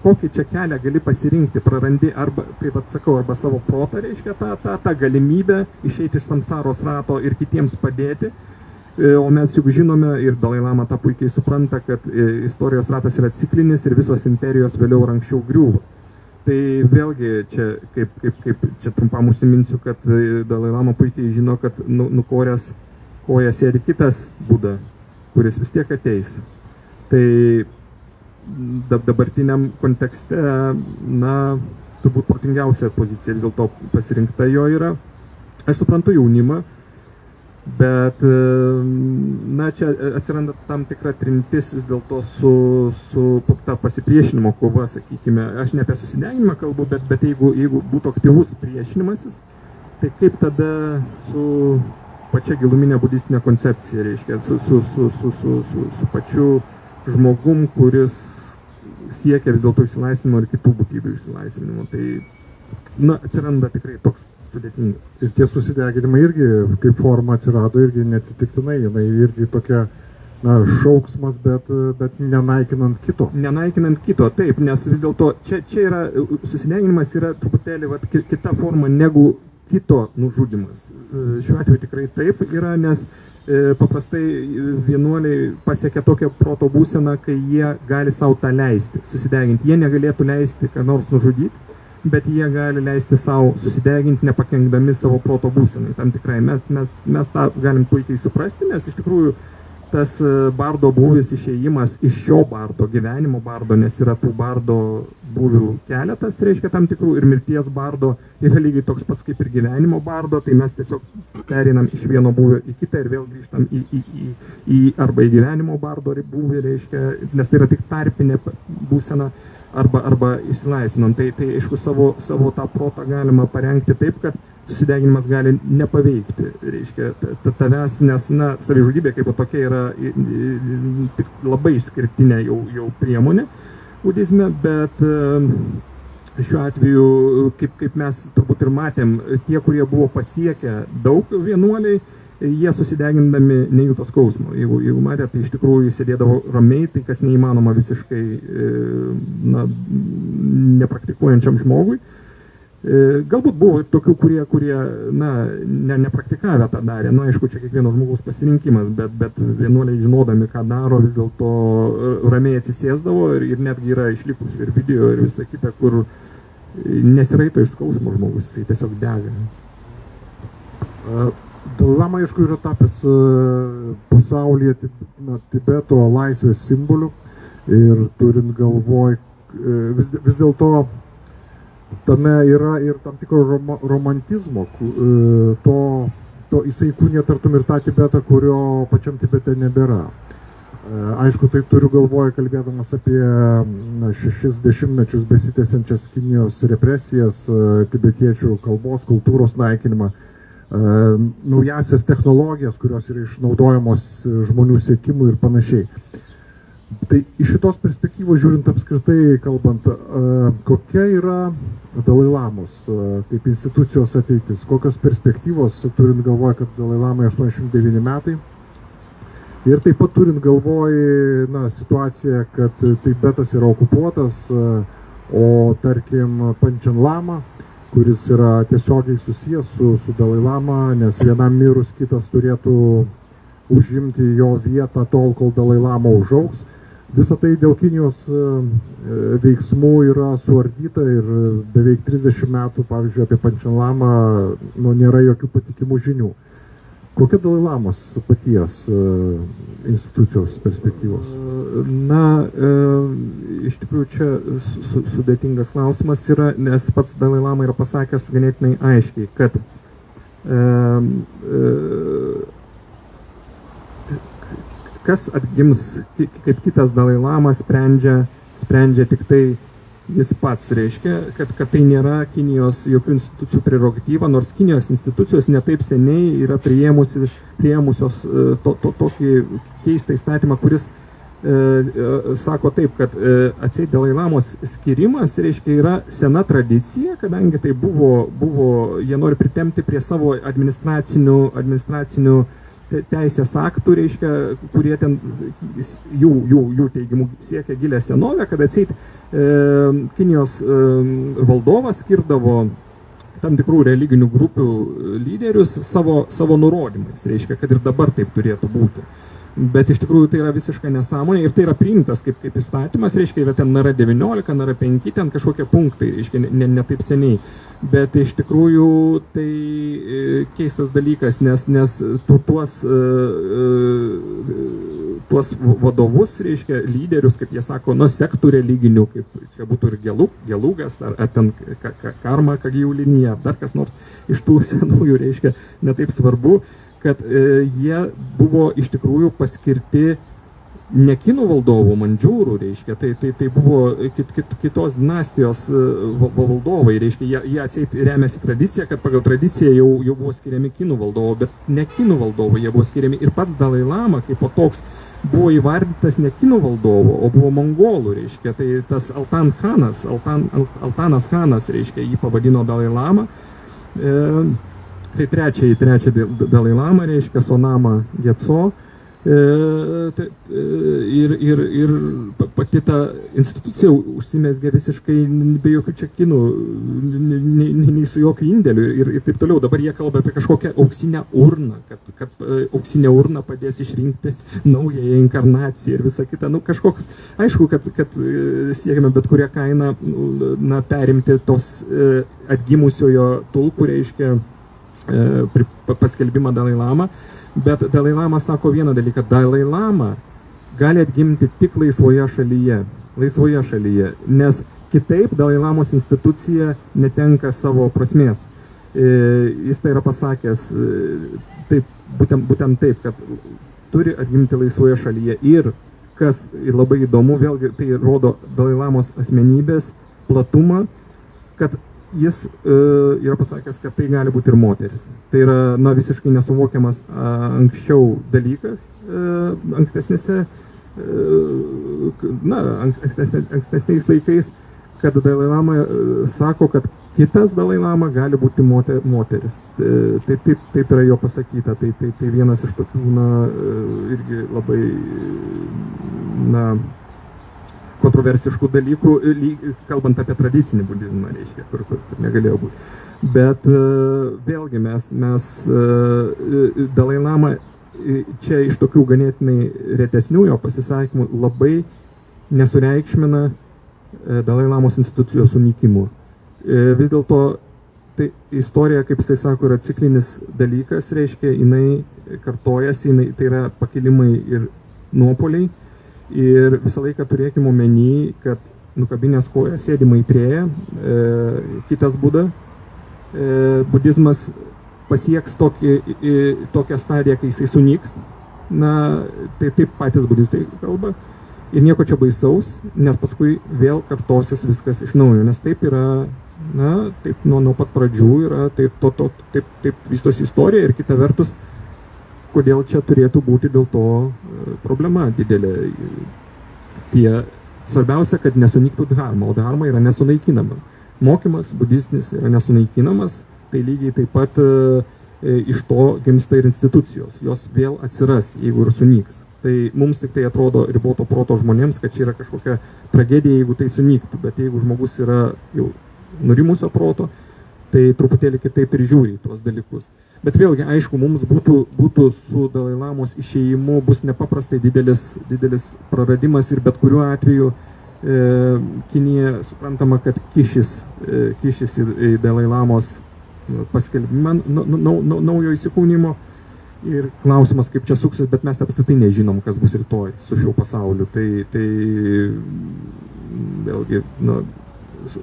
Kokį čia kelią gali pasirinkti? Prarandi arba, kaip atsakau, arba savo protą, reiškia, tą galimybę išeiti iš samsaros rato ir kitiems padėti. O mes juk žinome, ir Dalai Lama tą puikiai supranta, kad istorijos ratas yra ciklinis ir visos imperijos vėliau ar anksčiau griūva. Tai vėlgi, čia, kaip čia trumpam užsiminsiu, kad Dalai Lama puikiai žino, kad nukoręs koją sėdi kitas Buda, kuris vis tiek ateis. Tai dabartiniam kontekste, turbūt protingiausia pozicija vis dėlto pasirinkta jo yra. Aš suprantu jaunimą, bet, čia atsiranda tam tikra trintis vis dėlto su ta pasipriešinimo kova, sakykime. Aš ne apie susideginimą kalbu, bet jeigu būtų aktyvus priešinimasis, tai kaip tada su pačia giluminė budistinė koncepcija, reiškia, su pačiu žmogum, kuris siekia vis dėlto išsilaisvinimo ir kitų būtybių išsilaisvinimo. Tai, atsiranda tikrai toks sudėtingas. Ir tie susideginimai irgi kaip forma atsirado, irgi neatsitiktinai, jinai irgi tokia, šauksmas, bet nenaikinant kito. Nenaikinant kito, taip, nes vis dėlto čia yra, susideginimas yra truputėlį kita forma negu kito nužudimas. Šiuo atveju tikrai taip yra, nes paprastai vienuoliai pasiekia tokią proto būseną, kai jie gali savo tą leisti, susideginti. Jie negalėtų leisti ką nors nužudyti, bet jie gali leisti savo susideginti, nepakenkdami savo proto būsenai. Tam tikrai mes tą galim puikiai suprasti, nes iš tikrųjų tas bardo būvis išėjimas iš šio bardo, gyvenimo bardo, nes yra tų bardo būvių keletas, reiškia tam tikrų, ir mirties bardo yra lygiai toks pats kaip ir gyvenimo bardo, tai mes tiesiog pereinam iš vieno būvio į kitą ir vėl grįžtam arba į gyvenimo bardo būvį, reiškia, nes tai yra tik tarpinė būsena, arba išsilaisvinom. Tai aišku, savo tą protą galima parengti taip, kad susideginimas gali nepaveikti, reiškia, tavęs, nes, savižudybė kaip tokia yra tik labai išskirtinė jau priemonė budizme, bet šiuo atveju, kaip mes turbūt ir matėm, tie, kurie buvo pasiekę daug vienuoliai, jie susidegindami nejuto skausmo. Jeigu matė, tai iš tikrųjų sėdėdavo ramiai, tai kas neįmanoma visiškai nepraktikuojančiam žmogui. Galbūt buvo tokių, kurie nepraktikavę tą darė. Aišku, čia kiekvieno žmogaus pasirinkimas, bet vienuoliai žinodami, ką daro, vis dėlto ramiai atsisėsdavo ir netgi yra išlikusių ir video ir visa kita, kur nesiraito iš skausmo žmogus, jisai tiesiog dega. Dalai Lama, aišku, yra tapęs pasaulyje Tibeto laisvės simboliu ir turint galvoj, vis dėlto tame yra ir tam tikro romantizmo, jisai įkūnija tartum ir tą Tibetą, kurio pačiam Tibete nebėra. Aišku, tai turiu galvoje, kalbėdamas apie 6 dešimtmečius besitęsiančias Kinijos represijas, tibetiečių kalbos, kultūros naikinimą, naujasias technologijas, kurios yra išnaudojamos žmonių siekimui ir panašiai. Tai iš šitos perspektyvos žiūrint apskritai kalbant, kokia yra Dalai Lamos kaip institucijos ateitis, kokios perspektyvos, turint galvoje, kad Dalai Lamai 89 metai, ir taip pat turint galvoje situaciją, kad Tibetas yra okupuotas, o tarkim Panchen Lama, kuris yra tiesiogiai susijęs su Dalai Lama, nes vienam mirus kitas turėtų užimti jo vietą tol, kol Dalai Lama užaugs. Visą tai dėl Kinijos veiksmų yra suardyta ir beveik 30 metų, pavyzdžiui, apie Panchen Lamą nėra jokių patikimų žinių. Kokia Dalai Lamos paties institucijos perspektyvos? Iš tikrųjų čia sudėtingas klausimas yra, nes pats Dalai Lama yra pasakęs ganėtinai aiškiai, kad kas atgims kaip kitas Dalai Lama sprendžia tik tai jis pats, reiškia, kad tai nėra Kinijos jokių institucijų prerogatyva, nors Kinijos institucijos netaip seniai yra priėmusios tokį keistą įstatymą, kuris sako taip, kad atseit Dalai Lamos skirimas, reiškia, yra sena tradicija, kadangi tai buvo jie nori pritempti prie savo administracinių teisės aktų, reiškia, kurie ten jų teigimų siekia gilę senovę, kad atseit Kinijos valdovas skirdavo tam tikrų religinių grupių lyderius savo nurodymais, reiškia, kad ir dabar taip turėtų būti. Bet iš tikrųjų tai yra visiškai nesąmonė ir tai yra priimtas kaip įstatymas, reiškia, yra ten nara 19, nara 5, ten kažkokie punktai, reiškia, ne taip seniai. Bet iš tikrųjų tai keistas dalykas, nes tuos vadovus, reiškia, lyderius, kaip jie sako, sektų religinių, kaip čia būtų ir Gelugas, ar ten Karma Kagiulinija, ar dar kas nors iš tų senųjų, reiškia, netaip svarbu, kad jie buvo iš tikrųjų paskirti ne kinų valdovų, mandžiūrų, reiškia, tai buvo kitos dinastijos valdovai, reiškia, jie atseit remiasi tradiciją, kad pagal tradiciją jau buvo skiriami kinų valdovų, bet ne kinų valdovai, jie buvo skiriami ir pats Dalai Lama kaip po toks buvo įvardintas ne kinų valdovų, o buvo mongolų, reiškia, tai tas Altanas Hanas, reiškia, jį pavadino Dalai Lama. Tai trečią Dalai Lama, reiškia, Sonama Getso, ir pati ta institucija užsimezgė visiškai be jokių čia kinų, nei su jokiu indėliu ir taip toliau. Dabar jie kalba apie kažkokią auksinę urną, kad auksinė urna padės išrinkti naująją inkarnaciją ir visą kitą. Kažkoks, aišku, kad siekime bet kurią kainą perimti tos atgimusiojo tulpų, reiškia, paskelbimą Dalai Lama, bet Dalai Lama sako vieną dalyką, Dalai Lama gali atgimti tik laisvoje šalyje, nes kitaip Dalai Lamos institucija netenka savo prasmės. Jis tai yra pasakęs taip, būtent taip, kad turi atgimti laisvoje šalyje ir, kas labai įdomu, vėlgi tai rodo Dalai Lamos asmenybės platumą, kad jis yra pasakęs, kad tai gali būti ir moteris. Tai yra visiškai nesuvokiamas anksčiau dalykas, ankstesniais laikais, kad Dalai Lama sako, kad kitas Dalai Lama gali būti moteris. Taip yra jo pasakyta. Tai vienas iš tokių, irgi labai, kontroversiškų dalykų, kalbant apie tradicinį budizmą, reiškia, kur negalėjo būti. Bet vėlgi mes Dalai Lama čia iš tokių ganėtinai retesnių jo pasisakymų labai nesureikšmina Dalai Lamos institucijos sunykimų. Vis dėlto tai istorija, kaip jisai sako, yra ciklinis dalykas, reiškia, jinai kartojasi, tai yra pakilimai ir nuopoliai. Ir visą laiką turėkime omeny, kad nukabinės kojas sėdi Maitrėja, kitas Buda. Budizmas pasieks tokią stadiją, kai jisai sunyks na, taip patys budistai kalba. Ir nieko čia baisaus, nes paskui vėl kartosis viskas iš naujo, nes taip yra, na, taip nuo pat pradžių yra, taip vystosi istorija ir kita vertus, kodėl čia turėtų būti dėl to problema didelė. Svarbiausia, kad nesunyktų dharma, o dharma yra nesunaikinama. Mokymas budistinis yra nesunaikinamas, tai lygiai taip pat iš to gimsta ir institucijos, jos vėl atsiras, jeigu ir sunyks. Tai mums tik tai atrodo riboto proto žmonėms, kad čia yra kažkokia tragedija, jeigu tai sunyktų, bet jeigu žmogus yra jau nurimusio proto, tai truputėlį kitaip ir žiūri tuos dalykus. Bet vėlgi, aišku, mums būtų su Dalai Lamos išėjimu bus nepaprastai didelis praradimas ir bet kuriuo atveju Kinija suprantama, kad kišis į Dalai Lamos paskelbimą naujo įsikūnymo. Ir klausimas, kaip čia suksis, bet mes apskritai nežinom, kas bus rytoj su šiuo pasauliu. Tai vėlgi,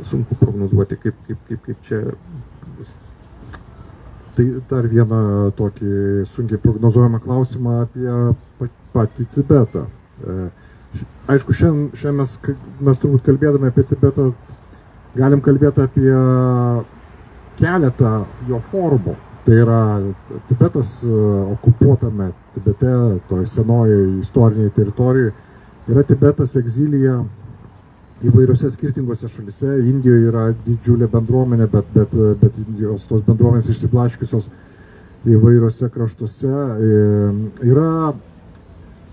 sunku prognozuoti, kaip čia bus. Tai dar vieną tokį sunkiai prognozuojamą klausimą apie patį Tibetą. Aišku, šiandien mes turbūt kalbėdami apie Tibetą galim kalbėti apie keletą jo formų. Tai yra Tibetas okupuotame Tibete, toj senojoje istoriniai teritorijoje. Yra Tibetas egzilyje įvairiose skirtingose šalise. Indijoje yra didžiulė bendruomenė, bet Indijos tos bendruomenės išsiblaškiusios įvairiose kraštuose. Yra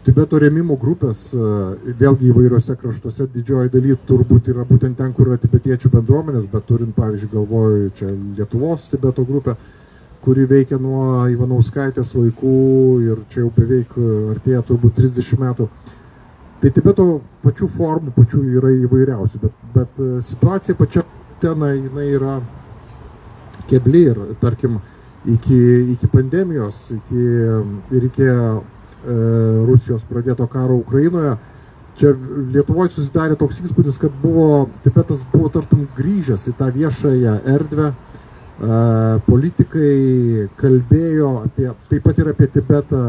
Tibeto rėmimo grupės, vėlgi įvairiose kraštuose, didžioji daly turbūt yra būtent ten, kur yra tibetiečių bendruomenės, bet turint, pavyzdžiui, galvoju, čia Lietuvos Tibeto grupė, kuri veikia nuo Ivanauskaitės laikų ir čia jau beveik artėja turbūt 30 metų. Tai Tibeto pačių formų, pačių yra įvairiausių, bet situacija pačia tenai jinai yra kebli ir, tarkim, iki pandemijos, iki Rusijos pradėto karo Ukrainoje, čia Lietuvoje susidarė toks įspūdis, kad Tibetas buvo tartum grįžęs į tą viešąją erdvę. Politikai kalbėjo taip pat ir apie Tibetą,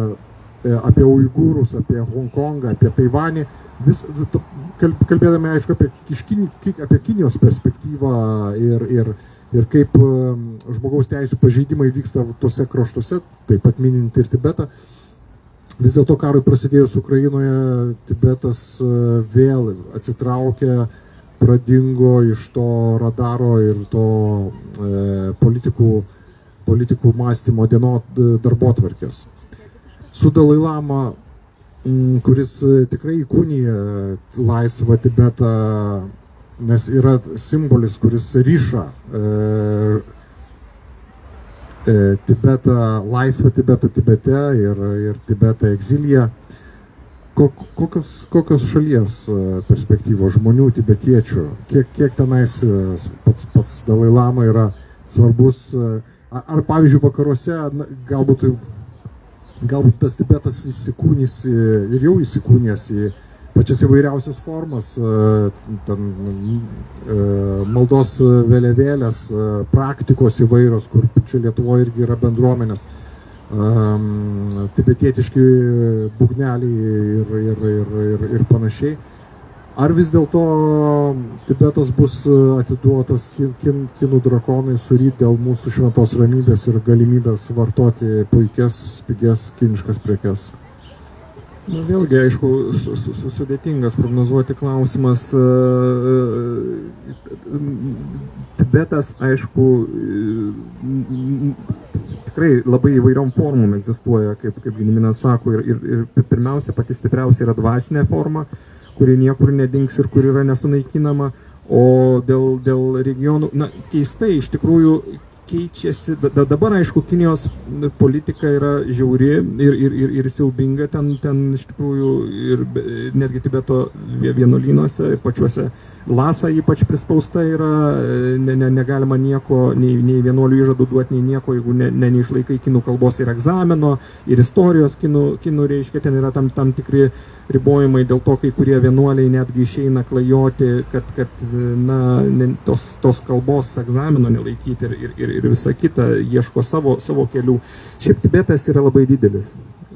apie Uigūrus, apie Hongkongą, apie Taivanį, kalbėdami, aišku, apie Kinijos perspektyvą ir kaip žmogaus teisų pažeidimai vyksta tose kraštuose, taip pat minint ir Tibetą. Vis dėlto karui prasidėjus Ukrainoje, Tibetas vėl atsitraukė, pradingo iš to radaro ir to politikų mąstymo darbotvarkės. Su Dalai Lama, kuris tikrai įkūnija laisvą Tibetą, nes yra simbolis, kuris ryša Tibetą, laisvą Tibetą Tibete ir Tibetą egzilyje. Kokios šalies perspektyvos žmonių, tibetiečių, kiek tenais pats Dalai Lama yra svarbus, ar pavyzdžiui vakaruose galbūt tas Tibetas įsikūnys ir jau įsikūnės į pačias įvairiausias formas, maldos vėliavėlės, praktikos įvairios, kur čia Lietuvoje irgi yra bendruomenės. Tibetietiški būgneliai ir panašiai. Ar vis dėlto Tibetas bus atiduotas kinų drakonui suryt dėl mūsų šventos ramybės ir galimybės vartoti puikias, pigias kiniškas prekes? Na, vėlgi, aišku, sudėtingas prognozuoti klausimas. Tibetas, aišku, tikrai labai įvairiom formom egzistuoja, kaip Gediminas sako, ir pirmiausia, pati stipriausia yra dvasinė forma, kuri niekur nedings ir kuri yra nesunaikinama, o dėl regionų, na, keistai, iš tikrųjų, keičiasi, dabar aišku, Kinijos politika yra žiauri ir siaubinga, ten iš tikrųjų ir netgi Tibeto vienuolynuose, pačiuose Lhasa ypač prispausta yra, negalima nieko, nei vienuolių įžadų duoti, nei nieko, jeigu neišlaikai kinų kalbos ir egzamino, ir istorijos kinų reiškia, ten yra tam tikri ribojimai, dėl to kai kurie vienuoliai netgi išeina klajoti, kad tos kalbos egzamino nelaikyti ir visa kita, ieško savo kelių. Šiaip Tibetas yra labai didelis.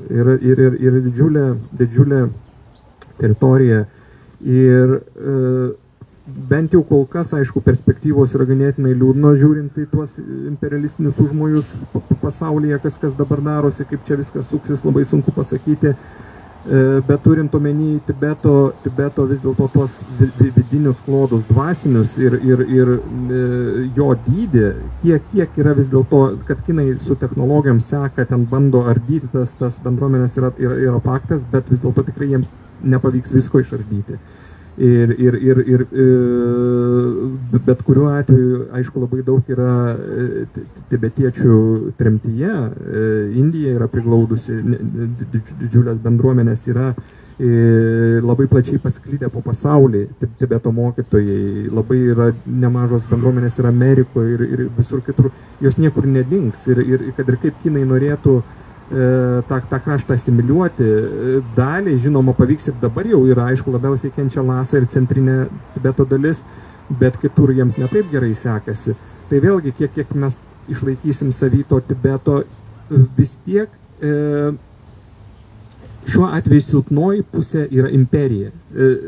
ir didžiulė teritorija. Ir bent jau kol kas, aišku, perspektyvos yra ganėtinai liūdnos, žiūrint į tuos imperialistinius užmojus pasaulyje, kas dabar darosi, kaip čia viskas suksis, labai sunku pasakyti. Bet turint omeny Tibeto vis dėlto tuos vidinius klodus dvasinius ir jo dydį, kiek yra vis dėlto, kad kinai su technologijom seka, ten bando ardyti tas bendruomenės yra faktas, bet vis dėlto tikrai jiems nepavyks visko išardyti. Bet kuriuo atveju, aišku, labai daug yra tibetiečių tremtyje. Indija yra priglaudusi, didžiulės bendruomenės yra labai plačiai pasklydę po pasaulį, Tibeto mokytojai, labai yra nemažos bendruomenės ir Amerikoje ir visur kitur, jos niekur nedings. Ir kad ir kaip kinai norėtų tą kraštą asimiliuoti, dalį, žinoma, pavyks ir dabar jau yra, aišku, labiausiai kenčia Lhasa ir centrinė Tibeto dalis, bet kitur jiems netaip gerai sekasi. Tai vėlgi, kiek mes išlaikysim savito Tibeto, vis tiek šiuo atveju silpnoji pusė yra imperija.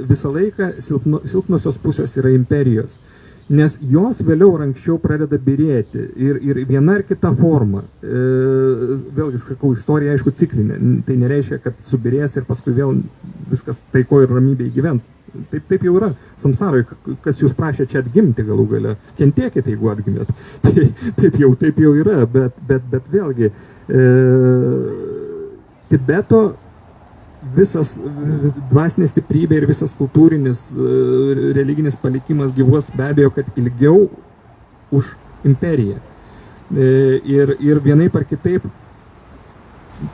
Visą laiką silpnosios pusės yra imperijos. Nes jos vėliau ar anksčiau pradeda birėti ir viena ar kita forma. Vėlgi, sakau, istorija, aišku, ciklinė. Tai nereiškia, kad subirės ir paskui vėl viskas taiko ir ramybėj gyvens. Taip jau yra. Samsaroje, kas jūs prašė čia atgimti galų gale. Kentėkite, jeigu atgimėt. Taip jau yra, bet vėlgi, Tibeto visas dvasinė stiprybė ir visas kultūrinis, religinis palikimas gyvuos be abejo, kad ilgiau už imperiją. Ir vienaip ar kitaip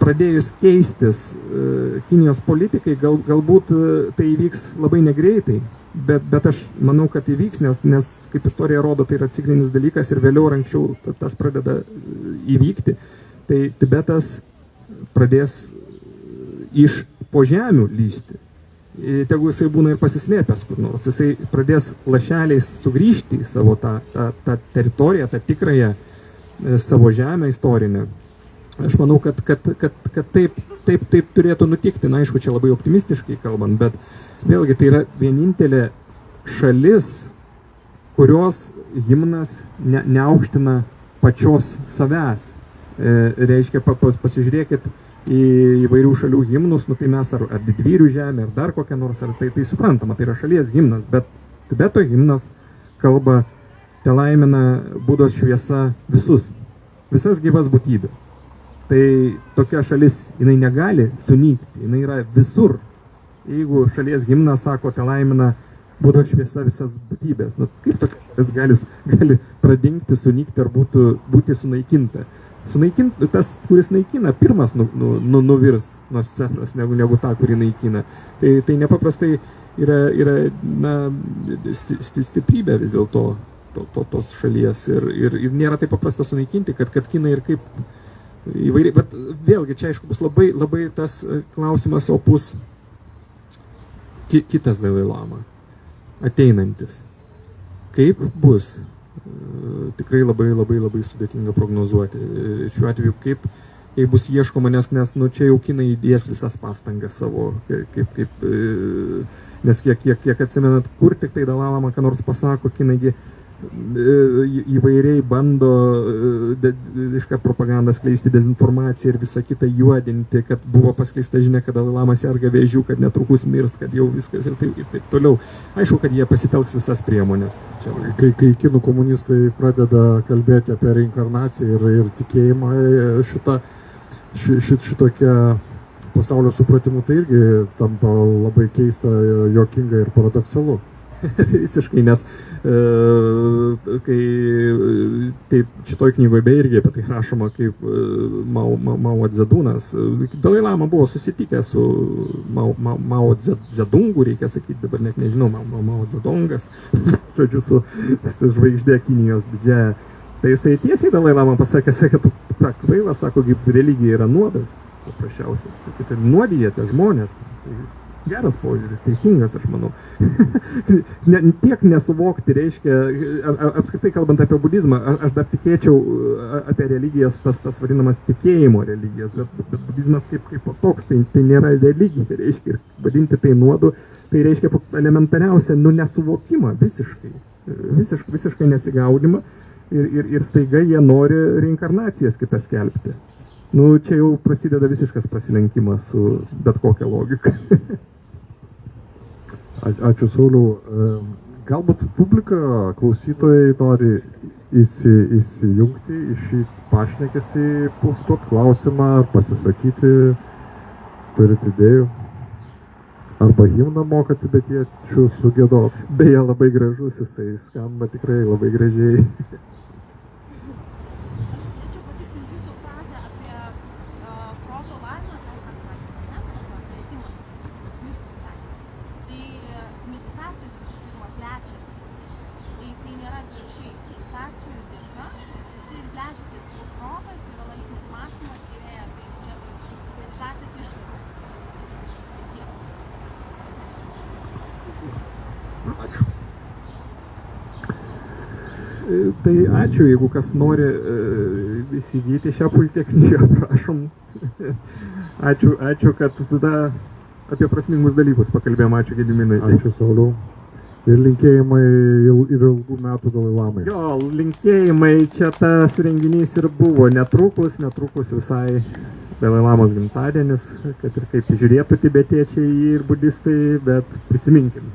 pradėjus keistis Kinijos politikai, galbūt tai įvyks labai negreitai, bet aš manau, kad įvyks, nes kaip istorija rodo, tai yra ciklinis dalykas ir vėliau ar anksčiau tas pradeda įvykti. Tai Tibetas pradės iš po žemių lysti. Tegu jisai būna ir pasislėpęs kur nors. Jisai pradės lašeliais sugrįžti į savo tą teritoriją, tą tikrąją savo žemę istorinę. Aš manau, kad taip turėtų nutikti. Na, aišku, čia labai optimistiškai kalbant, bet vėlgi tai yra vienintelė šalis, kurios himnas neaukština pačios savęs. Reiškia, pasižiūrėkit į įvairių šalių himnus, tai mes ar didvyrių žemė, ar dar kokią nors, ar tai suprantama, tai yra šalies himnas, bet Tibeto himnas kalba, te laimina Budos šviesa visas gyvas būtybės. Tai tokia šalis, jinai negali sunykti, jinai yra visur. Jeigu šalies himnas sako, te laimina Budos šviesa visas būtybės, kaip tokia šalis gali pradingti, sunykti ar būti sunaikinta. Tas, kuris naikina, pirmas nuvirs nuo scenos negu tą, kurį naikina. Tai nepaprastai yra stiprybė vis dėlto tos šalies ir nėra taip paprasta sunaikinti, kad kinai ir kaip įvairiai. Bet vėlgi, čia aišku bus labai tas klausimas opus kitas Dalai Lama, ateinantis. Kaip bus? Tikrai labai sudėtinga prognozuoti. Šiuo atveju, kaip bus ieškoma, nes čia jau kinai įdės visas pastangas savo, nes kiek atsimenat, kur tik tai Dalai Lama ką nors pasako, kinaigi įvairiai bando iškart propagandą skleisti, dezinformaciją ir visą kitą juodinti, kad buvo paskleista žinia, kad Dalai Lama serga vėžiu, kad netrukus mirs, kad jau viskas ir taip toliau. Aišku, kad jie pasitelks visas priemonės. Kai kinų komunistai pradeda kalbėti apie reinkarnaciją ir tikėjimą šitokia pasaulio supratimu, tai irgi tampa labai keista, juokinga ir paradoksalu. Visiškai, nes kai taip šitoj knygoje beje irgi apie tai rašoma, kaip Mao Dzedūnas. Dalai Lama buvo susitikęs su Mao Dzedungu, reikia sakyti, dabar net nežinau, Mao Dzedongas, žodžiu, su žvaigždė Kinijos didžiąja. Tai jisai tiesiai Dalai Lama pasakė, kad ta kvaila, sako, kaip religija yra nuodas, paprasčiausiai. Tai nuodijate žmonės. geras požiūris, teisingas, aš manau. Tiek nesuvokti reiškia, apskritai kalbant apie budizmą, aš dar tikėčiau apie religijas, tas vadinamas tikėjimo religijas, bet budizmas kaip toks, tai nėra religija, reiškia, ir vadinti tai nuodu, tai reiškia elementariausia, nesuvokimą visiškai nesigaudimą ir staiga jie nori reinkarnacijas kitas skelbti. Čia jau prasideda visiškas prasilenkimas su bet kokia logika. Ačiū, Sauliau. Galbūt publika, klausytojai nori įsijungti į šį pašnekesį, užduot klausimą, pasisakyti, turit idėjų. Arba himną moka tibetiečių sugėdot. Beje, labai gražus jisai, skamba tikrai labai gražiai. Tai ačiū, jeigu kas nori įsigyti šią puikią knygą, prašom. Ačiū, kad tada apie prasmingus dalykus pakalbėjom. Ačiū, Gediminai. Ačiū, Sauliau. Ir linkėjimai ir ilgų metų Dalai Lamai. Jo, linkėjimai, čia tas renginys ir buvo. Netrukus visai Dalai Lamos gimtadienis, kad ir kaip žiūrėtų tibetiečiai ir budistai, bet prisiminkim.